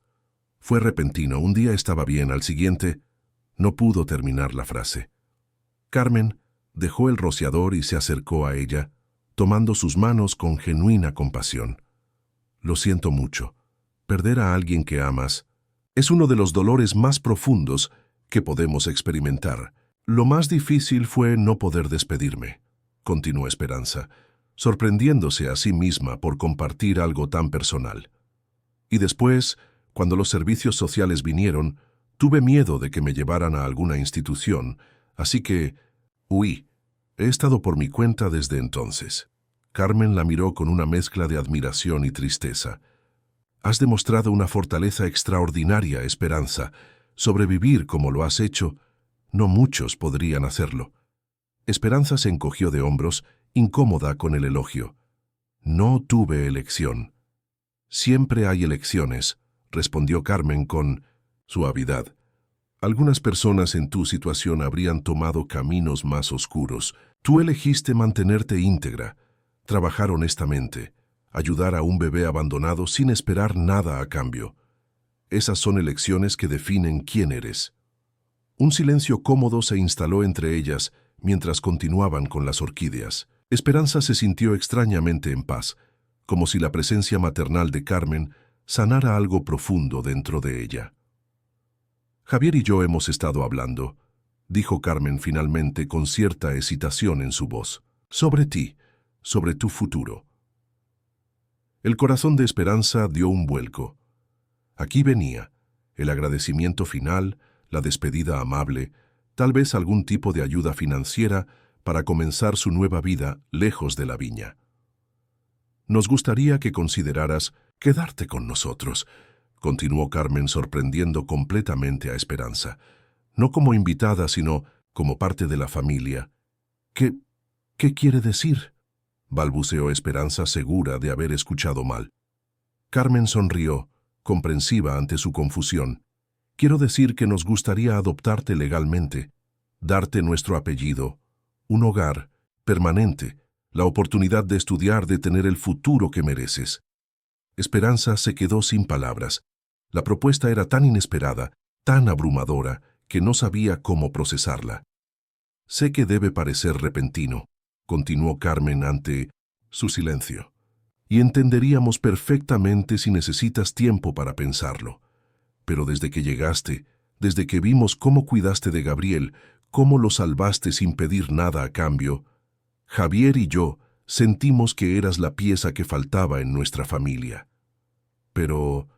Fue repentino, un día estaba bien, al siguiente no pudo terminar la frase. Carmen dejó el rociador y se acercó a ella, tomando sus manos con genuina compasión. Lo siento mucho. Perder a alguien que amas es uno de los dolores más profundos que podemos experimentar. Lo más difícil fue no poder despedirme, continuó Esperanza, sorprendiéndose a sí misma por compartir algo tan personal. Y después, Cuando los servicios sociales vinieron, tuve miedo de que me llevaran a alguna institución, así que huí. He estado por mi cuenta desde entonces. Carmen la miró con una mezcla de admiración y tristeza. Has demostrado una fortaleza extraordinaria, Esperanza. Sobrevivir como lo has hecho, no muchos podrían hacerlo. Esperanza se encogió de hombros, incómoda con el elogio. No tuve elección. Siempre hay elecciones, respondió Carmen con suavidad. Algunas personas en tu situación habrían tomado caminos más oscuros. Tú elegiste mantenerte íntegra, trabajar honestamente, ayudar a un bebé abandonado sin esperar nada a cambio. Esas son elecciones que definen quién eres. Un silencio cómodo se instaló entre ellas mientras continuaban con las orquídeas. Esperanza se sintió extrañamente en paz, como si la presencia maternal de Carmen sanara algo profundo dentro de ella. Javier y yo hemos estado hablando, dijo Carmen finalmente con cierta hesitación en su voz, sobre ti, sobre tu futuro. El corazón de Esperanza dio un vuelco. Aquí venía, el agradecimiento final, la despedida amable, tal vez algún tipo de ayuda financiera para comenzar su nueva vida lejos de la viña. Nos gustaría que consideraras quedarte con nosotros, continuó Carmen sorprendiendo completamente a Esperanza, no como invitada, sino como parte de la familia. ¿Qué quiere decir?, balbuceó Esperanza segura de haber escuchado mal. Carmen sonrió, comprensiva ante su confusión. Quiero decir que nos gustaría adoptarte legalmente, darte nuestro apellido, un hogar permanente, la oportunidad de estudiar, de tener el futuro que mereces. Esperanza se quedó sin palabras. La propuesta era tan inesperada, tan abrumadora, que no sabía cómo procesarla. Sé que debe parecer repentino, continuó Carmen ante su silencio, y entenderíamos perfectamente si necesitas tiempo para pensarlo. Pero desde que llegaste, desde que vimos cómo cuidaste de Gabriel, cómo lo salvaste sin pedir nada a cambio, Javier y yo sentimos que eras la pieza que faltaba en nuestra familia. Pero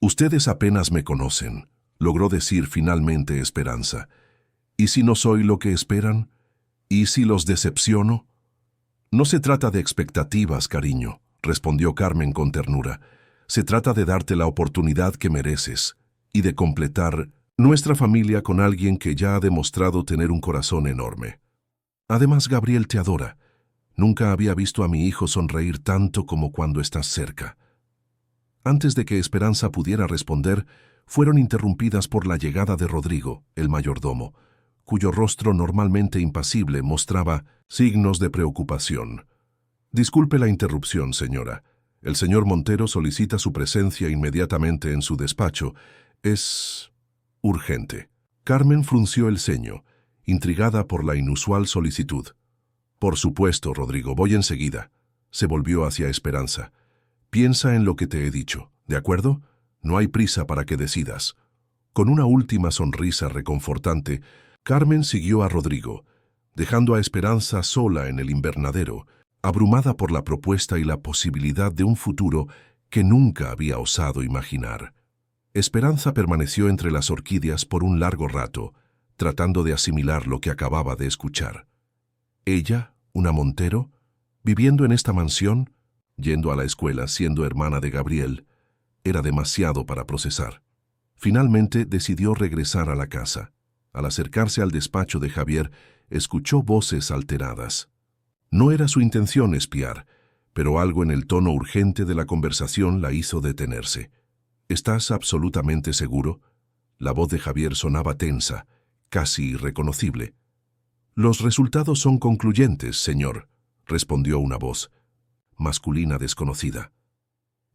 ustedes apenas me conocen, logró decir finalmente Esperanza. ¿Y si no soy lo que esperan? ¿Y si los decepciono? No se trata de expectativas, cariño, respondió Carmen con ternura. Se trata de darte la oportunidad que mereces y de completar nuestra familia con alguien que ya ha demostrado tener un corazón enorme. Además, Gabriel te adora. Nunca había visto a mi hijo sonreír tanto como cuando estás cerca. Antes de que Esperanza pudiera responder, fueron interrumpidas por la llegada de Rodrigo, el mayordomo, cuyo rostro normalmente impasible mostraba signos de preocupación. Disculpe la interrupción, señora. El señor Montero solicita su presencia inmediatamente en su despacho. Es urgente. Carmen frunció el ceño, intrigada por la inusual solicitud. Por supuesto, Rodrigo, voy enseguida. Se volvió hacia Esperanza. Piensa en lo que te he dicho, ¿de acuerdo? No hay prisa para que decidas. Con una última sonrisa reconfortante, Carmen siguió a Rodrigo, dejando a Esperanza sola en el invernadero, abrumada por la propuesta y la posibilidad de un futuro que nunca había osado imaginar. Esperanza permaneció entre las orquídeas por un largo rato, tratando de asimilar lo que acababa de escuchar. Ella, una Montero, viviendo en esta mansión, yendo a la escuela siendo hermana de Gabriel, era demasiado para procesar. Finalmente decidió regresar a la casa. Al acercarse al despacho de Javier, escuchó voces alteradas. No era su intención espiar, pero algo en el tono urgente de la conversación la hizo detenerse. ¿Estás absolutamente seguro? La voz de Javier sonaba tensa, casi irreconocible. Los resultados son concluyentes, señor, respondió una voz, masculina desconocida.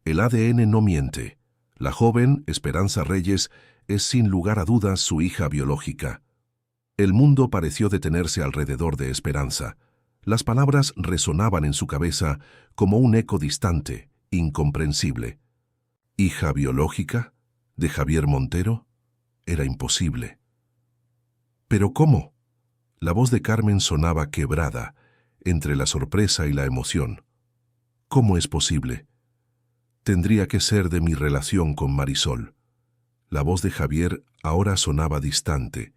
El ADN no miente. La joven, Esperanza Reyes, es sin lugar a dudas su hija biológica. El mundo pareció detenerse alrededor de Esperanza. Las palabras resonaban en su cabeza como un eco distante, incomprensible. ¿Hija biológica? ¿De Javier Montero? Era imposible. ¿Pero cómo? La voz de Carmen sonaba quebrada, entre la sorpresa y la emoción. ¿Cómo es posible? Tendría que ser de mi relación con Marisol. La voz de Javier ahora sonaba distante,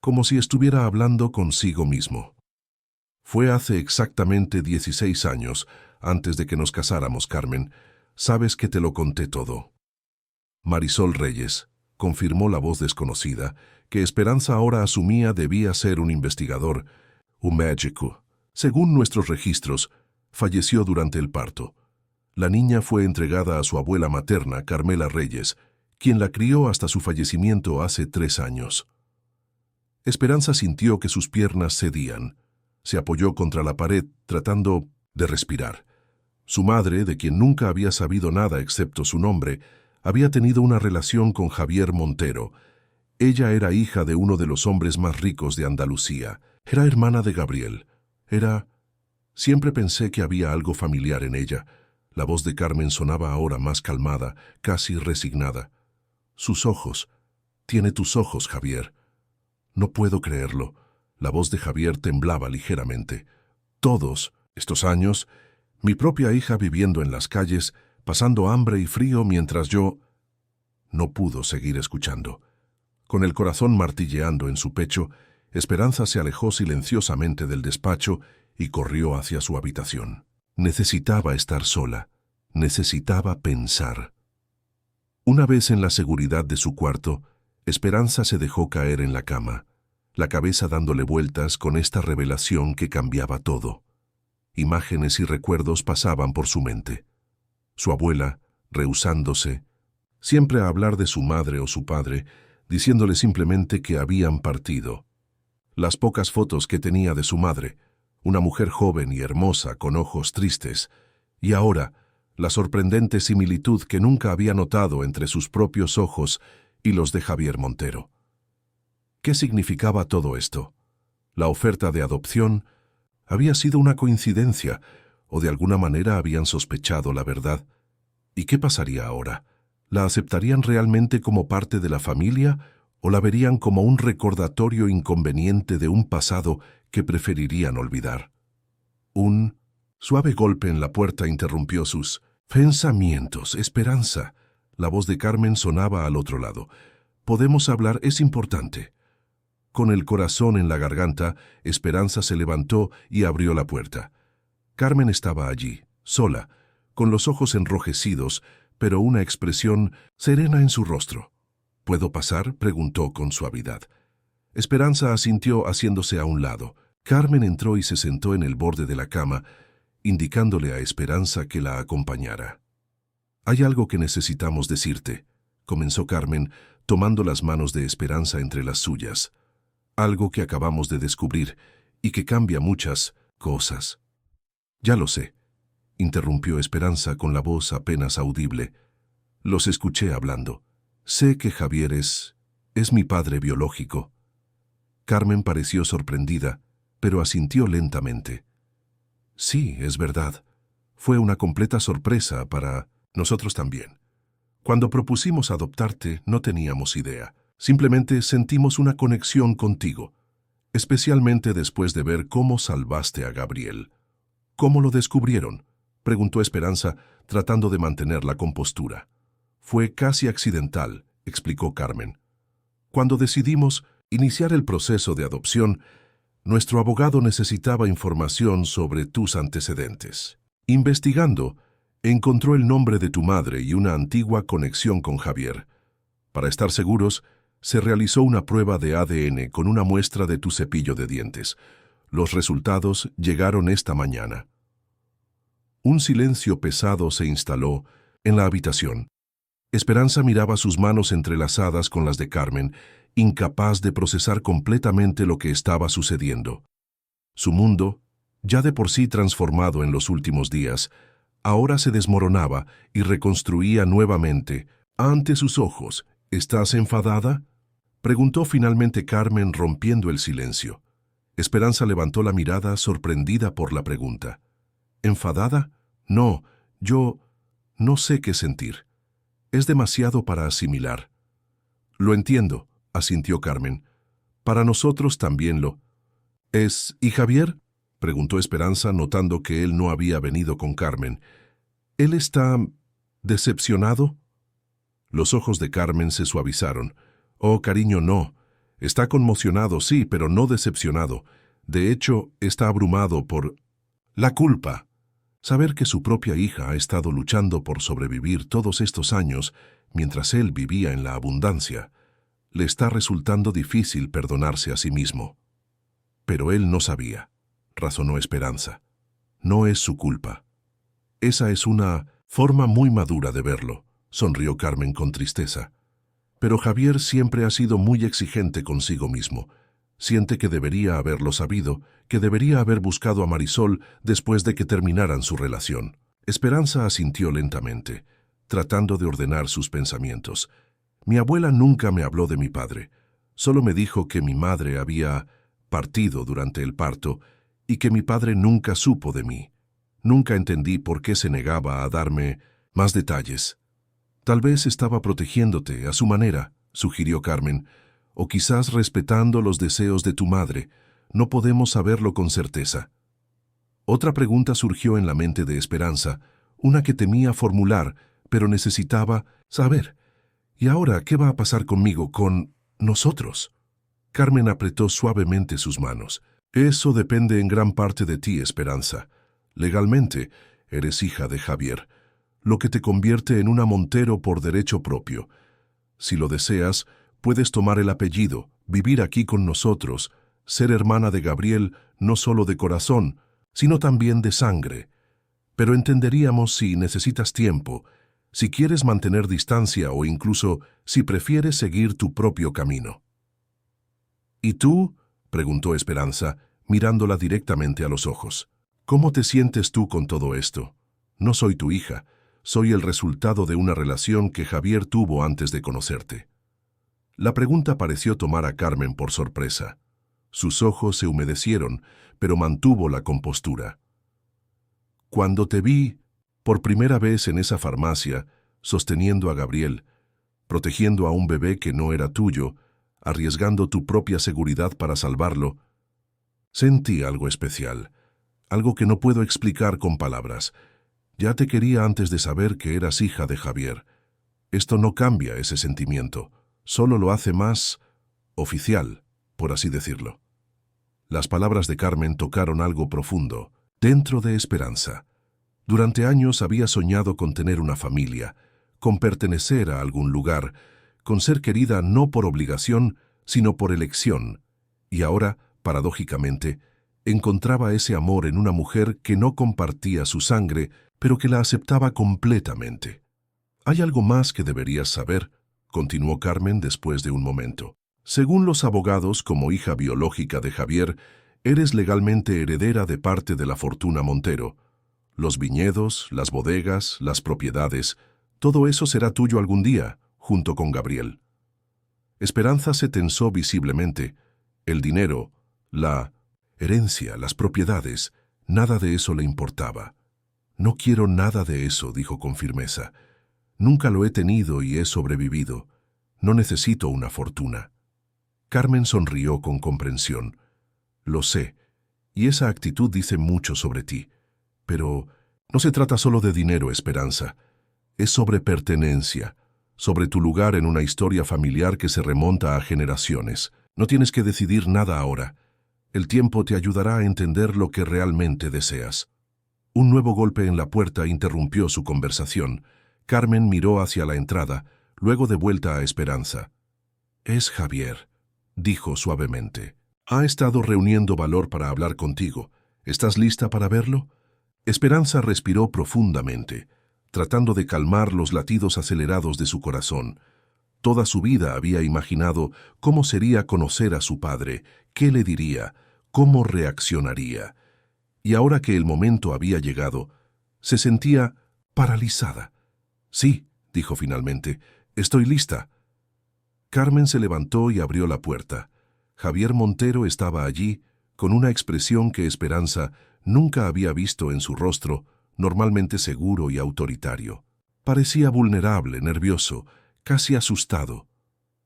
como si estuviera hablando consigo mismo. Fue hace exactamente 16 años, antes de que nos casáramos, Carmen. Sabes que te lo conté todo. Marisol Reyes, confirmó la voz desconocida, que Esperanza ahora asumía debía ser un investigador, un médico. Según nuestros registros, falleció durante el parto. La niña fue entregada a su abuela materna, Carmela Reyes, quien la crió hasta su fallecimiento hace 3 años. Esperanza sintió que sus piernas cedían. Se apoyó contra la pared, tratando de respirar. Su madre, de quien nunca había sabido nada excepto su nombre, había tenido una relación con Javier Montero. Ella era hija de uno de los hombres más ricos de Andalucía. Era hermana de Gabriel. Siempre pensé que había algo familiar en ella. La voz de Carmen sonaba ahora más calmada, casi resignada. Sus ojos. Tiene tus ojos, Javier. No puedo creerlo. La voz de Javier temblaba ligeramente. Todos estos años, mi propia hija viviendo en las calles, pasando hambre y frío mientras yo... No pudo seguir escuchando. Con el corazón martilleando en su pecho, Esperanza se alejó silenciosamente del despacho y corrió hacia su habitación. Necesitaba estar sola. Necesitaba pensar. Una vez en la seguridad de su cuarto, Esperanza se dejó caer en la cama, la cabeza dándole vueltas con esta revelación que cambiaba todo. Imágenes y recuerdos pasaban por su mente. Su abuela, rehusándose, siempre a hablar de su madre o su padre, diciéndole simplemente que habían partido. Las pocas fotos que tenía de su madre, una mujer joven y hermosa con ojos tristes, y ahora la sorprendente similitud que nunca había notado entre sus propios ojos y los de Javier Montero. ¿Qué significaba todo esto? La oferta de adopción había sido una coincidencia, o de alguna manera habían sospechado la verdad. ¿Y qué pasaría ahora? ¿La aceptarían realmente como parte de la familia o la verían como un recordatorio inconveniente de un pasado que preferirían olvidar? Un suave golpe en la puerta interrumpió sus pensamientos. Esperanza. La voz de Carmen sonaba al otro lado. «Podemos hablar, es importante». Con el corazón en la garganta, Esperanza se levantó y abrió la puerta. Carmen estaba allí, sola, con los ojos enrojecidos, pero una expresión serena en su rostro. «¿Puedo pasar?», preguntó con suavidad. Esperanza asintió haciéndose a un lado. Carmen entró y se sentó en el borde de la cama, indicándole a Esperanza que la acompañara. «Hay algo que necesitamos decirte», comenzó Carmen, tomando las manos de Esperanza entre las suyas. «Algo que acabamos de descubrir y que cambia muchas cosas». «Ya lo sé», interrumpió Esperanza con la voz apenas audible. «Los escuché hablando. Sé que Javier es mi padre biológico». Carmen pareció sorprendida, pero asintió lentamente. «Sí, es verdad. Fue una completa sorpresa para nosotros también. Cuando propusimos adoptarte, no teníamos idea. Simplemente sentimos una conexión contigo, especialmente después de ver cómo salvaste a Gabriel». «¿Cómo lo descubrieron?», preguntó Esperanza, tratando de mantener la compostura. «Fue casi accidental», explicó Carmen. «Cuando decidimos iniciar el proceso de adopción, nuestro abogado necesitaba información sobre tus antecedentes. Investigando, encontró el nombre de tu madre y una antigua conexión con Javier. Para estar seguros, se realizó una prueba de ADN con una muestra de tu cepillo de dientes. Los resultados llegaron esta mañana». Un silencio pesado se instaló en la habitación. Esperanza miraba sus manos entrelazadas con las de Carmen, incapaz de procesar completamente lo que estaba sucediendo. Su mundo, ya de por sí transformado en los últimos días, ahora se desmoronaba y reconstruía nuevamente ante sus ojos. «¿Estás enfadada?», preguntó finalmente Carmen, rompiendo el silencio. Esperanza levantó la mirada, sorprendida por la pregunta. «¿Enfadada? No, yo no sé qué sentir. Es demasiado para asimilar». «Lo entiendo», asintió Carmen. «Para nosotros también lo es». «¿Y Javier?», preguntó Esperanza, notando que él no había venido con Carmen. «Él está ¿Decepcionado? Los ojos de Carmen se suavizaron. Oh, cariño, no. Está conmocionado, sí, pero no decepcionado. De hecho, está abrumado por la culpa. Saber que su propia hija ha estado luchando por sobrevivir todos estos años mientras él vivía en la abundancia, le está resultando difícil perdonarse a sí mismo. Pero él no sabía, razonó Esperanza. No es su culpa. Esa es una forma muy madura de verlo, sonrió Carmen con tristeza. Pero Javier siempre ha sido muy exigente consigo mismo. Siente que debería haberlo sabido, que debería haber buscado a Marisol después de que terminaran su relación. Esperanza asintió lentamente, tratando de ordenar sus pensamientos. Mi abuela nunca me habló de mi padre. Solo me dijo que mi madre había partido durante el parto y que mi padre nunca supo de mí. Nunca entendí por qué se negaba a darme más detalles. Tal vez estaba protegiéndote a su manera, sugirió Carmen, o quizás respetando los deseos de tu madre. No podemos saberlo con certeza. Otra pregunta surgió en la mente de Esperanza, una que temía formular, pero necesitaba saber. ¿Y ahora qué va a pasar conmigo, con nosotros? Carmen apretó suavemente sus manos. Eso depende en gran parte de ti, Esperanza. Legalmente, eres hija de Javier, lo que te convierte en una Montero por derecho propio. Si lo deseas, puedes tomar el apellido, vivir aquí con nosotros, ser hermana de Gabriel no solo de corazón, sino también de sangre. Pero entenderíamos si necesitas tiempo, si quieres mantener distancia o incluso si prefieres seguir tu propio camino. ¿Y tú?, preguntó Esperanza, mirándola directamente a los ojos. ¿Cómo te sientes tú con todo esto? No soy tu hija, soy el resultado de una relación que Javier tuvo antes de conocerte. La pregunta pareció tomar a Carmen por sorpresa. Sus ojos se humedecieron, pero mantuvo la compostura. Cuando te vi, por primera vez en esa farmacia, sosteniendo a Gabriel, protegiendo a un bebé que no era tuyo, arriesgando tu propia seguridad para salvarlo, sentí algo especial, algo que no puedo explicar con palabras. Ya te quería antes de saber que eras hija de Javier. Esto no cambia ese sentimiento, solo lo hace más oficial, por así decirlo. Las palabras de Carmen tocaron algo profundo, dentro de Esperanza. Durante años había soñado con tener una familia, con pertenecer a algún lugar, con ser querida no por obligación, sino por elección, y ahora, paradójicamente, encontraba ese amor en una mujer que no compartía su sangre, pero que la aceptaba completamente. «Hay algo más que deberías saber», continuó Carmen después de un momento. «Según los abogados, como hija biológica de Javier, eres legalmente heredera de parte de la fortuna Montero. Los viñedos, las bodegas, las propiedades, todo eso será tuyo algún día, junto con Gabriel». Esperanza se tensó visiblemente. El dinero, la herencia, las propiedades, nada de eso le importaba. «No quiero nada de eso», dijo con firmeza. «Nunca lo he tenido y he sobrevivido. No necesito una fortuna». Carmen sonrió con comprensión. «Lo sé, y esa actitud dice mucho sobre ti. Pero no se trata solo de dinero, Esperanza. Es sobre pertenencia, sobre tu lugar en una historia familiar que se remonta a generaciones. No tienes que decidir nada ahora. El tiempo te ayudará a entender lo que realmente deseas». Un nuevo golpe en la puerta interrumpió su conversación. Carmen miró hacia la entrada, luego de vuelta a Esperanza. «Es Javier», dijo suavemente. «Ha estado reuniendo valor para hablar contigo. ¿Estás lista para verlo?» Esperanza respiró profundamente, tratando de calmar los latidos acelerados de su corazón. Toda su vida había imaginado cómo sería conocer a su padre, qué le diría, cómo reaccionaría. Y ahora que el momento había llegado, se sentía paralizada. «Sí», dijo finalmente, «estoy lista». Carmen se levantó y abrió la puerta. Javier Montero estaba allí, con una expresión que Esperanza nunca había visto en su rostro, normalmente seguro y autoritario. Parecía vulnerable, nervioso, casi asustado.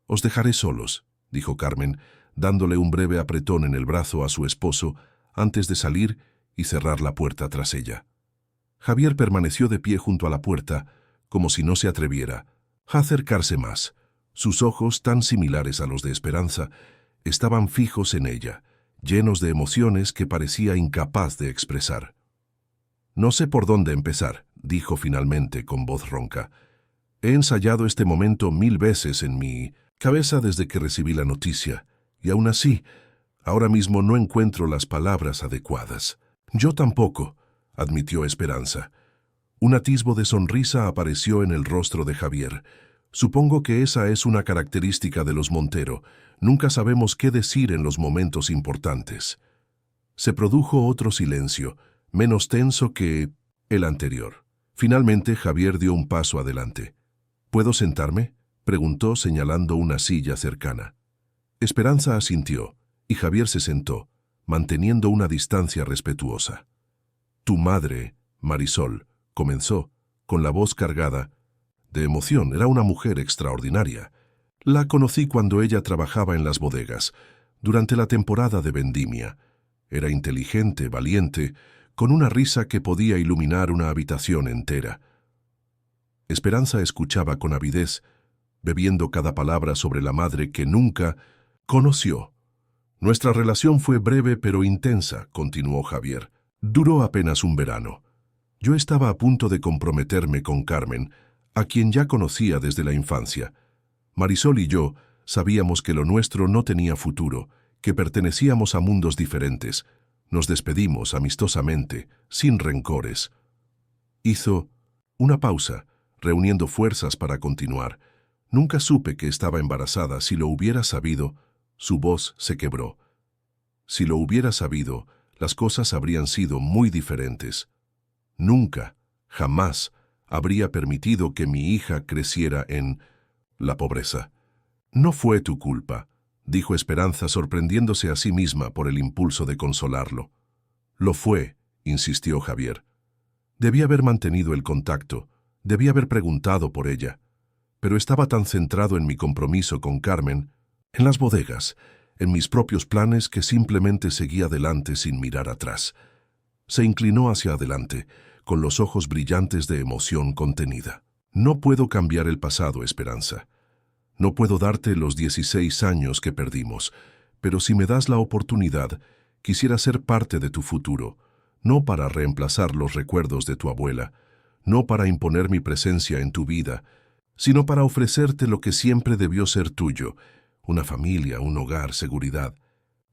«Os dejaré solos», dijo Carmen, dándole un breve apretón en el brazo a su esposo antes de salir y cerrar la puerta tras ella. Javier permaneció de pie junto a la puerta, como si no se atreviera a acercarse más. Sus ojos, tan similares a los de Esperanza, estaban fijos en ella, llenos de emociones que parecía incapaz de expresar. «No sé por dónde empezar», dijo finalmente con voz ronca. «He ensayado este momento 1000 veces en mi cabeza desde que recibí la noticia, y aún así, ahora mismo no encuentro las palabras adecuadas». «Yo tampoco», admitió Esperanza. Un atisbo de sonrisa apareció en el rostro de Javier. «Supongo que esa es una característica de los Montero. Nunca sabemos qué decir en los momentos importantes». Se produjo otro silencio, menos tenso que el anterior. Finalmente, Javier dio un paso adelante. «¿Puedo sentarme?», preguntó señalando una silla cercana. Esperanza asintió, y Javier se sentó, manteniendo una distancia respetuosa. «Tu madre, Marisol», comenzó, con la voz cargada de emoción. «Era una mujer extraordinaria. La conocí cuando ella trabajaba en las bodegas, durante la temporada de vendimia. Era inteligente, valiente, con una risa que podía iluminar una habitación entera». Esperanza escuchaba con avidez, bebiendo cada palabra sobre la madre que nunca conoció. «Nuestra relación fue breve pero intensa», continuó Javier. «Duró apenas un verano. Yo estaba a punto de comprometerme con Carmen, a quien ya conocía desde la infancia. Marisol y yo sabíamos que lo nuestro no tenía futuro, que pertenecíamos a mundos diferentes. Nos despedimos amistosamente, sin rencores». Hizo una pausa, reuniendo fuerzas para continuar. «Nunca supe que estaba embarazada. Si lo hubiera sabido», su voz se quebró. «Si lo hubiera sabido, las cosas habrían sido muy diferentes. Nunca, jamás, habría permitido que mi hija creciera en la pobreza». «No fue tu culpa», dijo Esperanza, sorprendiéndose a sí misma por el impulso de consolarlo. «Lo fue», insistió Javier. «Debí haber mantenido el contacto, debí haber preguntado por ella, pero estaba tan centrado en mi compromiso con Carmen, en las bodegas, en mis propios planes, que simplemente seguí adelante sin mirar atrás». Se inclinó hacia adelante, con los ojos brillantes de emoción contenida. «No puedo cambiar el pasado, Esperanza. No puedo darte los 16 años que perdimos, pero si me das la oportunidad, quisiera ser parte de tu futuro, no para reemplazar los recuerdos de tu abuela, no para imponer mi presencia en tu vida, sino para ofrecerte lo que siempre debió ser tuyo, una familia, un hogar, seguridad».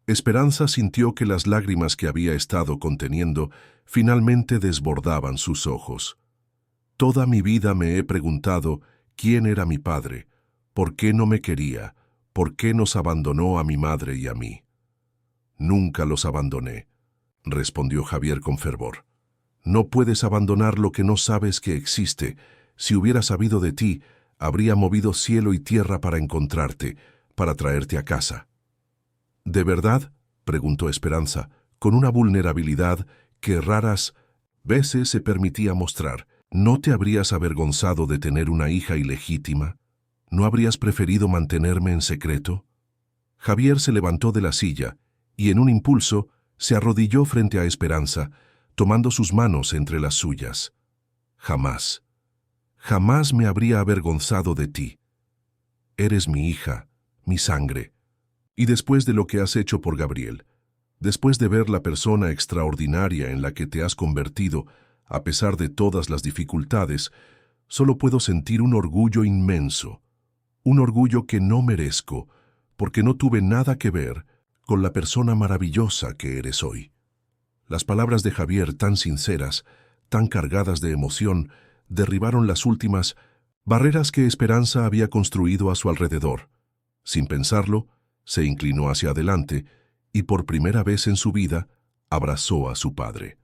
Esperanza sintió que las lágrimas que había estado conteniendo finalmente desbordaban sus ojos. «Toda mi vida me he preguntado quién era mi padre, por qué no me quería, por qué nos abandonó a mi madre y a mí». «Nunca los abandoné», respondió Javier con fervor. «No puedes abandonar lo que no sabes que existe. Si hubiera sabido de ti, habría movido cielo y tierra para encontrarte, para traerte a casa». «¿De verdad?», preguntó Esperanza, con una vulnerabilidad que raras veces se permitía mostrar. «¿No te habrías avergonzado de tener una hija ilegítima? ¿No habrías preferido mantenerme en secreto?». Javier se levantó de la silla y en un impulso se arrodilló frente a Esperanza, tomando sus manos entre las suyas. «Jamás, jamás me habría avergonzado de ti. Eres mi hija, mi sangre. Y después de lo que has hecho por Gabriel, después de ver la persona extraordinaria en la que te has convertido, a pesar de todas las dificultades, solo puedo sentir un orgullo inmenso, un orgullo que no merezco, porque no tuve nada que ver con la persona maravillosa que eres hoy». Las palabras de Javier, tan sinceras, tan cargadas de emoción, derribaron las últimas barreras que Esperanza había construido a su alrededor. Sin pensarlo, se inclinó hacia adelante y por primera vez en su vida abrazó a su padre.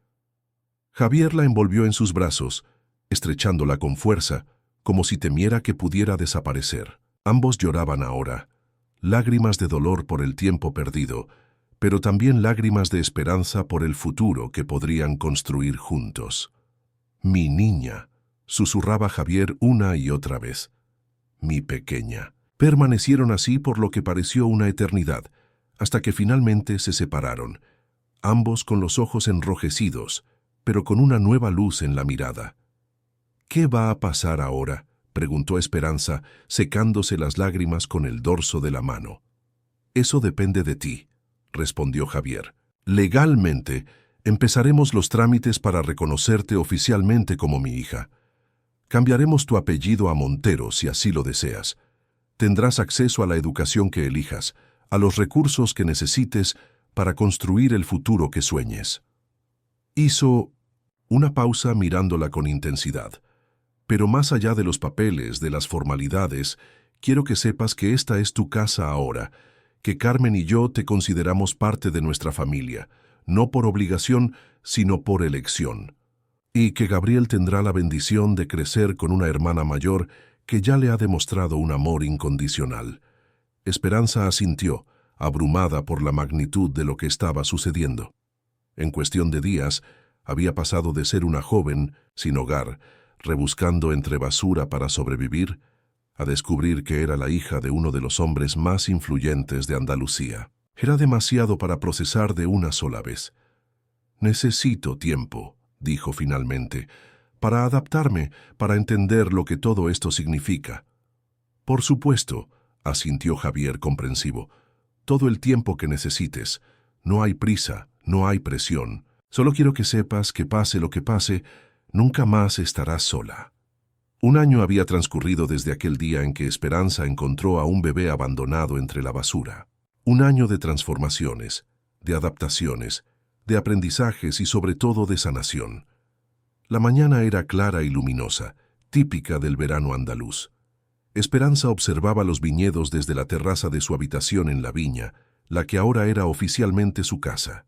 Javier la envolvió en sus brazos, estrechándola con fuerza, como si temiera que pudiera desaparecer. Ambos lloraban ahora, lágrimas de dolor por el tiempo perdido, pero también lágrimas de esperanza por el futuro que podrían construir juntos. «Mi niña», susurraba Javier una y otra vez. «Mi pequeña». Permanecieron así por lo que pareció una eternidad, hasta que finalmente se separaron, ambos con los ojos enrojecidos, pero con una nueva luz en la mirada. ¿Qué va a pasar ahora?, preguntó Esperanza, secándose las lágrimas con el dorso de la mano. Eso depende de ti, respondió Javier. Legalmente, empezaremos los trámites para reconocerte oficialmente como mi hija. Cambiaremos tu apellido a Montero si así lo deseas. Tendrás acceso a la educación que elijas, a los recursos que necesites para construir el futuro que sueñes. Hizo una pausa mirándola con intensidad. Pero más allá de los papeles, de las formalidades, quiero que sepas que esta es tu casa ahora, que Carmen y yo te consideramos parte de nuestra familia, no por obligación, sino por elección. Y que Gabriel tendrá la bendición de crecer con una hermana mayor que ya le ha demostrado un amor incondicional. Esperanza asintió, abrumada por la magnitud de lo que estaba sucediendo. En cuestión de días, había pasado de ser una joven, sin hogar, rebuscando entre basura para sobrevivir, a descubrir que era la hija de uno de los hombres más influyentes de Andalucía. Era demasiado para procesar de una sola vez. Necesito tiempo, dijo finalmente, para adaptarme, para entender lo que todo esto significa. Por supuesto, asintió Javier comprensivo. Todo el tiempo que necesites. No hay prisa, no hay presión. Solo quiero que sepas que pase lo que pase, nunca más estarás sola. Un año había transcurrido desde aquel día en que Esperanza encontró a un bebé abandonado entre la basura. Un año de transformaciones, de adaptaciones, de aprendizajes y sobre todo de sanación. La mañana era clara y luminosa, típica del verano andaluz. Esperanza observaba los viñedos desde la terraza de su habitación en la viña, la que ahora era oficialmente su casa.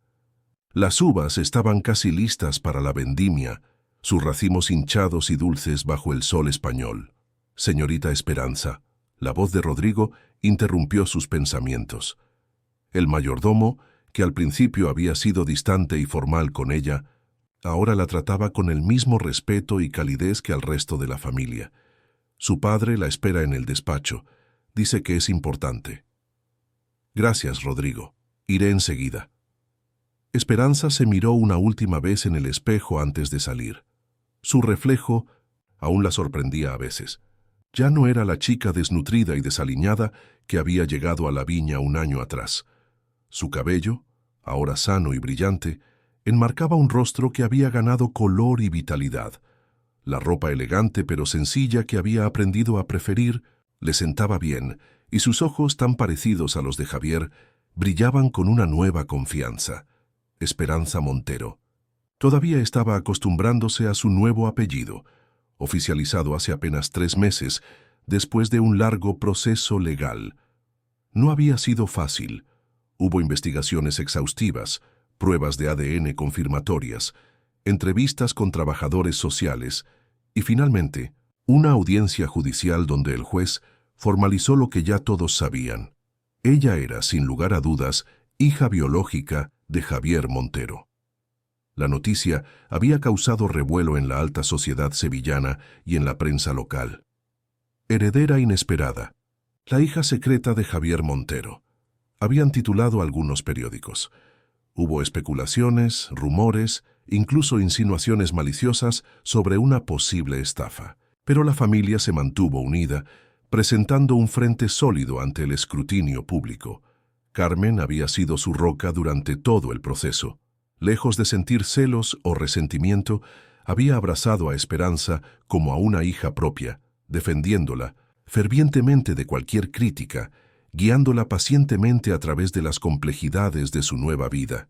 Las uvas estaban casi listas para la vendimia, sus racimos hinchados y dulces bajo el sol español. Señorita Esperanza, la voz de Rodrigo interrumpió sus pensamientos. El mayordomo, que al principio había sido distante y formal con ella, ahora la trataba con el mismo respeto y calidez que al resto de la familia. Su padre la espera en el despacho. Dice que es importante. Gracias, Rodrigo. Iré enseguida. Esperanza se miró una última vez en el espejo antes de salir. Su reflejo aún la sorprendía a veces. Ya no era la chica desnutrida y desaliñada que había llegado a la viña un año atrás. Su cabello, ahora sano y brillante, enmarcaba un rostro que había ganado color y vitalidad. La ropa elegante pero sencilla que había aprendido a preferir le sentaba bien, y sus ojos, tan parecidos a los de Javier, brillaban con una nueva confianza. Esperanza Montero. Todavía estaba acostumbrándose a su nuevo apellido, oficializado hace apenas 3 meses, después de un largo proceso legal. No había sido fácil. Hubo investigaciones exhaustivas, pruebas de ADN confirmatorias, entrevistas con trabajadores sociales y, finalmente, una audiencia judicial donde el juez formalizó lo que ya todos sabían. Ella era, sin lugar a dudas, hija biológica de Javier Montero. La noticia había causado revuelo en la alta sociedad sevillana y en la prensa local. Heredera inesperada, la hija secreta de Javier Montero. Habían titulado algunos periódicos. Hubo especulaciones, rumores, incluso insinuaciones maliciosas sobre una posible estafa. Pero la familia se mantuvo unida, presentando un frente sólido ante el escrutinio público. Carmen había sido su roca durante todo el proceso. Lejos de sentir celos o resentimiento, había abrazado a Esperanza como a una hija propia, defendiéndola fervientemente de cualquier crítica, guiándola pacientemente a través de las complejidades de su nueva vida.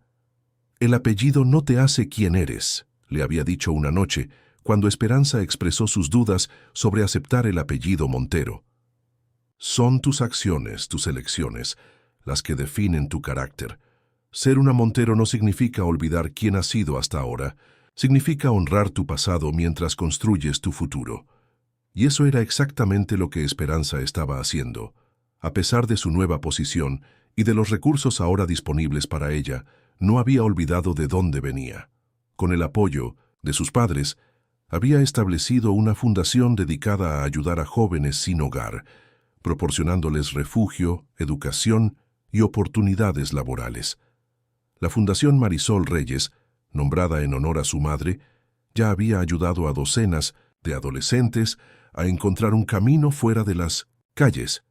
«El apellido no te hace quien eres», le había dicho una noche, cuando Esperanza expresó sus dudas sobre aceptar el apellido Montero. «Son tus acciones, tus elecciones, las que definen tu carácter. Ser una Montero no significa olvidar quién has sido hasta ahora, significa honrar tu pasado mientras construyes tu futuro». Y eso era exactamente lo que Esperanza estaba haciendo. A pesar de su nueva posición y de los recursos ahora disponibles para ella, no había olvidado de dónde venía. Con el apoyo de sus padres, había establecido una fundación dedicada a ayudar a jóvenes sin hogar, proporcionándoles refugio, educación y oportunidades laborales. La Fundación Marisol Reyes, nombrada en honor a su madre, ya había ayudado a docenas de adolescentes, a encontrar un camino fuera de las calles.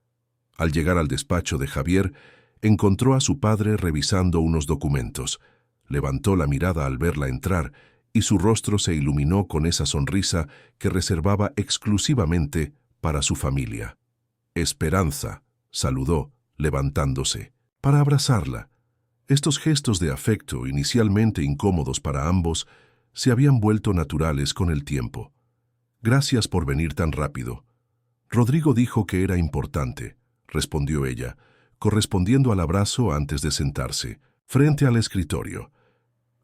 Al llegar al despacho de Javier, encontró a su padre revisando unos documentos. Levantó la mirada al verla entrar y su rostro se iluminó con esa sonrisa que reservaba exclusivamente para su familia. Esperanza, saludó, levantándose, para abrazarla. Estos gestos de afecto, inicialmente incómodos para ambos, se habían vuelto naturales con el tiempo. Gracias por venir tan rápido. Rodrigo dijo que era importante, respondió ella, correspondiendo al abrazo antes de sentarse, frente al escritorio.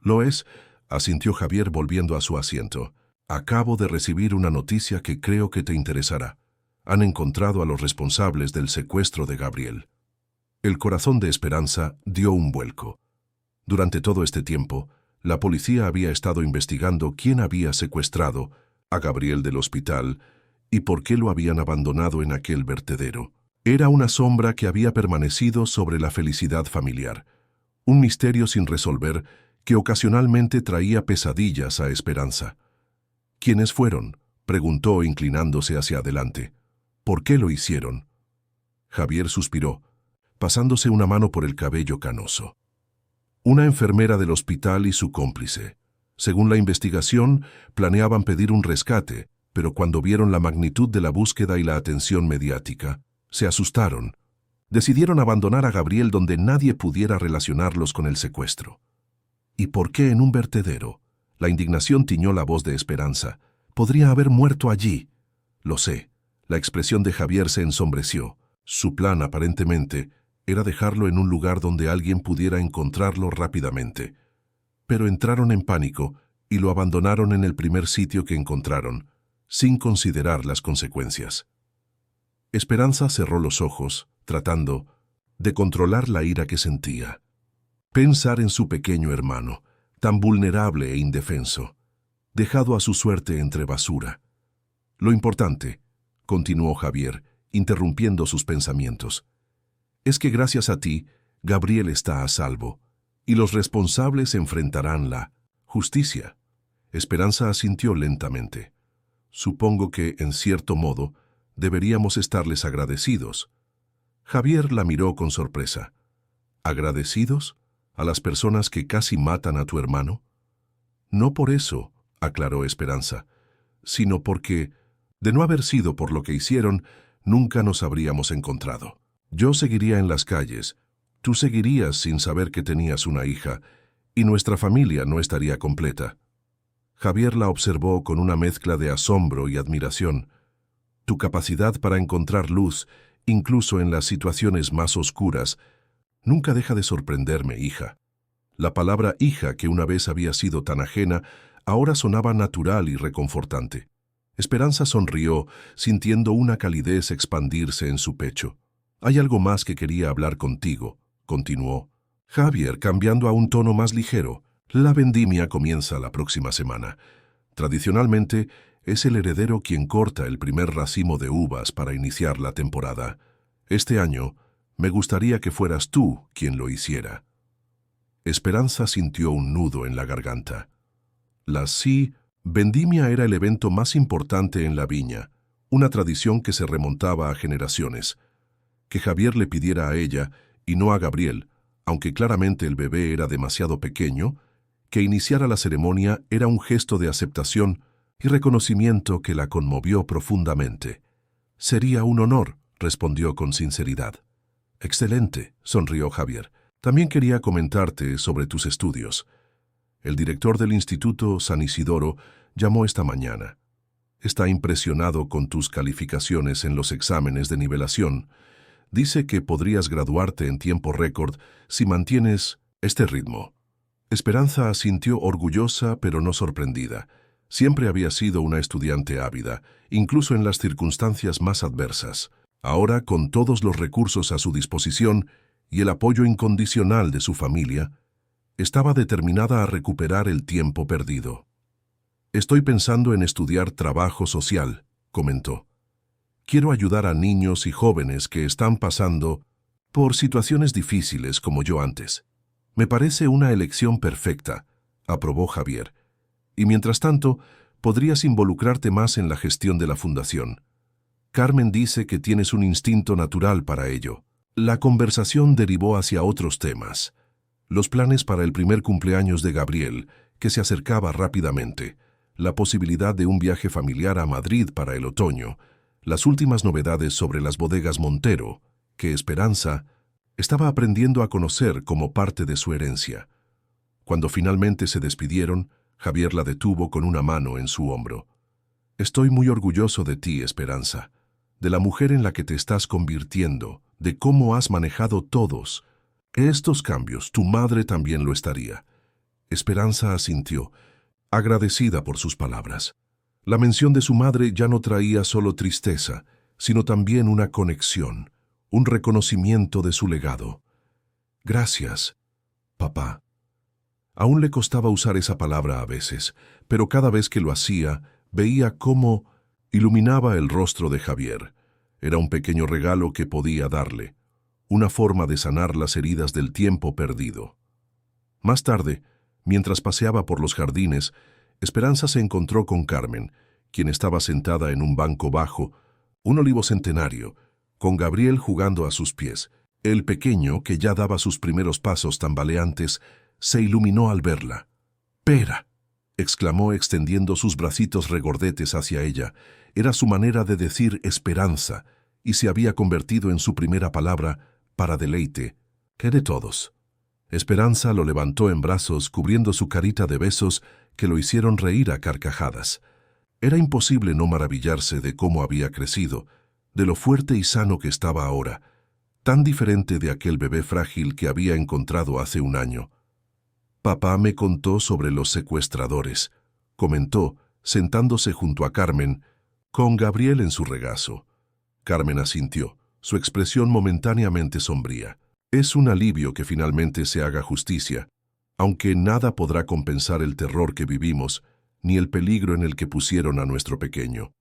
Lo es, asintió Javier volviendo a su asiento. Acabo de recibir una noticia que creo que te interesará. Han encontrado a los responsables del secuestro de Gabriel. El corazón de Esperanza dio un vuelco. Durante todo este tiempo, la policía había estado investigando quién había secuestrado a Gabriel del hospital y por qué lo habían abandonado en aquel vertedero. Era una sombra que había permanecido sobre la felicidad familiar, un misterio sin resolver que ocasionalmente traía pesadillas a Esperanza. ¿Quiénes fueron?, preguntó inclinándose hacia adelante. ¿Por qué lo hicieron? Javier suspiró, pasándose una mano por el cabello canoso. Una enfermera del hospital y su cómplice. Según la investigación, planeaban pedir un rescate, pero cuando vieron la magnitud de la búsqueda y la atención mediática, se asustaron. Decidieron abandonar a Gabriel donde nadie pudiera relacionarlos con el secuestro. ¿Y por qué en un vertedero? La indignación tiñó la voz de Esperanza. Podría haber muerto allí. Lo sé. La expresión de Javier se ensombreció. Su plan, aparentemente, era dejarlo en un lugar donde alguien pudiera encontrarlo rápidamente. Pero entraron en pánico y lo abandonaron en el primer sitio que encontraron, sin considerar las consecuencias. Esperanza cerró los ojos, tratando de controlar la ira que sentía. Pensar en su pequeño hermano, tan vulnerable e indefenso, dejado a su suerte entre basura. Lo importante, continuó Javier, interrumpiendo sus pensamientos, es que gracias a ti, Gabriel está a salvo, y los responsables enfrentarán la justicia. Esperanza asintió lentamente. Supongo que, en cierto modo, deberíamos estarles agradecidos. Javier la miró con sorpresa. ¿Agradecidos? ¿A las personas que casi matan a tu hermano? No por eso, aclaró Esperanza, sino porque, de no haber sido por lo que hicieron, nunca nos habríamos encontrado. Yo seguiría en las calles, tú seguirías sin saber que tenías una hija, y nuestra familia no estaría completa. Javier la observó con una mezcla de asombro y admiración. Tu capacidad para encontrar luz, incluso en las situaciones más oscuras, nunca deja de sorprenderme, hija. La palabra hija, que una vez había sido tan ajena, ahora sonaba natural y reconfortante. Esperanza sonrió, sintiendo una calidez expandirse en su pecho. Hay algo más que quería hablar contigo, continuó. Javier, cambiando a un tono más ligero, la vendimia comienza la próxima semana. Tradicionalmente, es el heredero quien corta el primer racimo de uvas para iniciar la temporada. Este año, me gustaría que fueras tú quien lo hiciera. Esperanza sintió un nudo en la garganta. La vendimia era el evento más importante en la viña, una tradición que se remontaba a generaciones. Que Javier le pidiera a ella, y no a Gabriel, aunque claramente el bebé era demasiado pequeño, que iniciara la ceremonia era un gesto de aceptación y reconocimiento que la conmovió profundamente. Sería un honor, respondió con sinceridad. Excelente, sonrió Javier. También quería comentarte sobre tus estudios. El director del Instituto San Isidoro llamó esta mañana. Está impresionado con tus calificaciones en los exámenes de nivelación. Dice que podrías graduarte en tiempo récord si mantienes este ritmo. Esperanza asintió orgullosa pero no sorprendida. Siempre había sido una estudiante ávida, incluso en las circunstancias más adversas. Ahora, con todos los recursos a su disposición y el apoyo incondicional de su familia, estaba determinada a recuperar el tiempo perdido. Estoy pensando en estudiar trabajo social, comentó. Quiero ayudar a niños y jóvenes que están pasando por situaciones difíciles como yo antes. Me parece una elección perfecta, aprobó Javier. Y mientras tanto, podrías involucrarte más en la gestión de la fundación. Carmen dice que tienes un instinto natural para ello. La conversación derivó hacia otros temas. Los planes para el primer cumpleaños de Gabriel, que se acercaba rápidamente, la posibilidad de un viaje familiar a Madrid para el otoño, las últimas novedades sobre las bodegas Montero, que Esperanza estaba aprendiendo a conocer como parte de su herencia. Cuando finalmente se despidieron, Javier la detuvo con una mano en su hombro. «Estoy muy orgulloso de ti, Esperanza, de la mujer en la que te estás convirtiendo, de cómo has manejado todos estos cambios. Tu madre también lo estaría». Esperanza asintió, agradecida por sus palabras. La mención de su madre ya no traía solo tristeza, sino también una conexión, un reconocimiento de su legado. «Gracias, papá». Aún le costaba usar esa palabra a veces, pero cada vez que lo hacía, veía cómo iluminaba el rostro de Javier. Era un pequeño regalo que podía darle, una forma de sanar las heridas del tiempo perdido. Más tarde, mientras paseaba por los jardines, Esperanza se encontró con Carmen, quien estaba sentada en un banco bajo, un olivo centenario, con Gabriel jugando a sus pies. El pequeño, que ya daba sus primeros pasos tambaleantes, se iluminó al verla. «¡Pera!», exclamó extendiendo sus bracitos regordetes hacia ella. Era su manera de decir esperanza, y se había convertido en su primera palabra para deleite. «¿Qué de todos?». Esperanza lo levantó en brazos, cubriendo su carita de besos que lo hicieron reír a carcajadas. Era imposible no maravillarse de cómo había crecido, de lo fuerte y sano que estaba ahora, tan diferente de aquel bebé frágil que había encontrado hace un año. «Papá me contó sobre los secuestradores», comentó, sentándose junto a Carmen, con Gabriel en su regazo. Carmen asintió, su expresión momentáneamente sombría. «Es un alivio que finalmente se haga justicia, aunque nada podrá compensar el terror que vivimos, ni el peligro en el que pusieron a nuestro pequeño».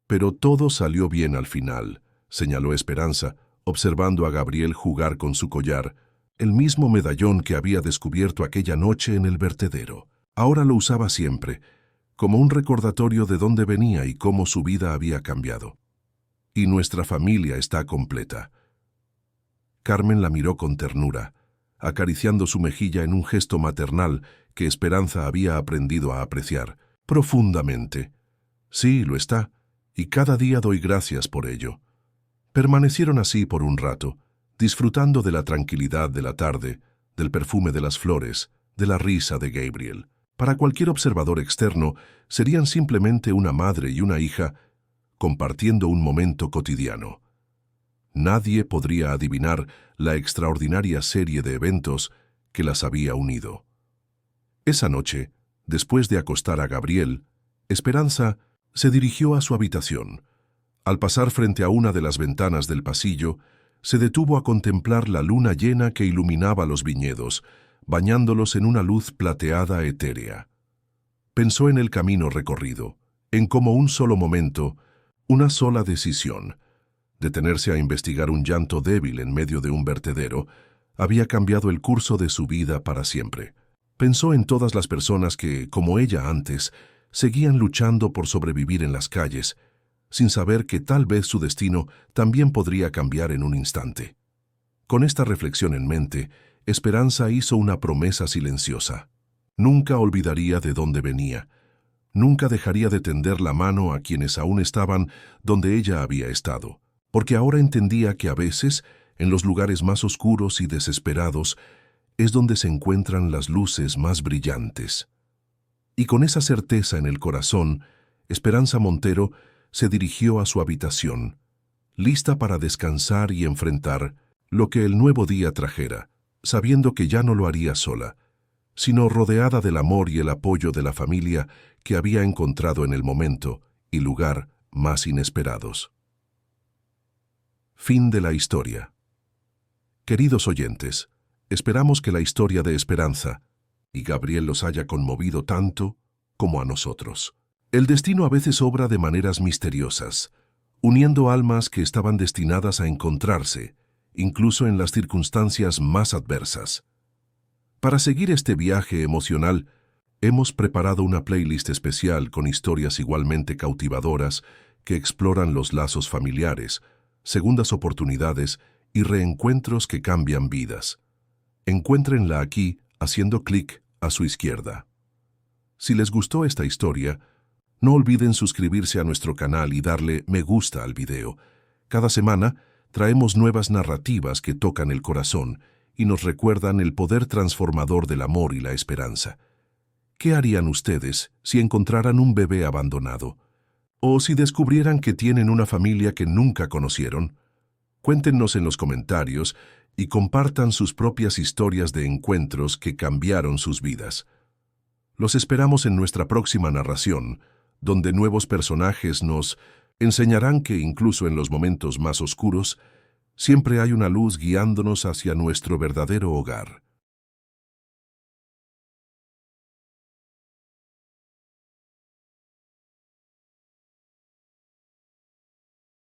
«Pero todo salió bien al final», señaló Esperanza, observando a Gabriel jugar con su collar, el mismo medallón que había descubierto aquella noche en el vertedero. Ahora lo usaba siempre, como un recordatorio de dónde venía y cómo su vida había cambiado. «Y nuestra familia está completa». Carmen la miró con ternura, acariciando su mejilla en un gesto maternal que Esperanza había aprendido a apreciar profundamente. «Sí, lo está, y cada día doy gracias por ello». Permanecieron así por un rato, disfrutando de la tranquilidad de la tarde, del perfume de las flores, de la risa de Gabriel. Para cualquier observador externo, serían simplemente una madre y una hija compartiendo un momento cotidiano. Nadie podría adivinar la extraordinaria serie de eventos que las había unido. Esa noche, después de acostar a Gabriel, Esperanza se dirigió a su habitación. Al pasar frente a una de las ventanas del pasillo, se detuvo a contemplar la luna llena que iluminaba los viñedos, bañándolos en una luz plateada etérea. Pensó en el camino recorrido, en cómo un solo momento, una sola decisión, detenerse a investigar un llanto débil en medio de un vertedero, había cambiado el curso de su vida para siempre. Pensó en todas las personas que, como ella antes, seguían luchando por sobrevivir en las calles, sin saber que tal vez su destino también podría cambiar en un instante. Con esta reflexión en mente, Esperanza hizo una promesa silenciosa. Nunca olvidaría de dónde venía. Nunca dejaría de tender la mano a quienes aún estaban donde ella había estado, porque ahora entendía que a veces, en los lugares más oscuros y desesperados, es donde se encuentran las luces más brillantes. Y con esa certeza en el corazón, Esperanza Montero se dirigió a su habitación, lista para descansar y enfrentar lo que el nuevo día trajera, sabiendo que ya no lo haría sola, sino rodeada del amor y el apoyo de la familia que había encontrado en el momento y lugar más inesperados. Fin de la historia. Queridos oyentes, esperamos que la historia de Esperanza y Gabriel los haya conmovido tanto como a nosotros. El destino a veces obra de maneras misteriosas, uniendo almas que estaban destinadas a encontrarse, incluso en las circunstancias más adversas. Para seguir este viaje emocional, Hemos preparado una playlist especial con historias igualmente cautivadoras que exploran los lazos familiares, segundas oportunidades y reencuentros que cambian vidas. Encuéntrenla aquí haciendo clic a su izquierda. Si les gustó esta historia, no olviden suscribirse a nuestro canal y darle me gusta al video. Cada semana traemos nuevas narrativas que tocan el corazón y nos recuerdan el poder transformador del amor y la esperanza. ¿Qué harían ustedes si encontraran un bebé abandonado? ¿O si descubrieran que tienen una familia que nunca conocieron? Cuéntenos en los comentarios y compartan sus propias historias de encuentros que cambiaron sus vidas. Los esperamos en nuestra próxima narración, donde nuevos personajes nos enseñarán que incluso en los momentos más oscuros, siempre hay una luz guiándonos hacia nuestro verdadero hogar.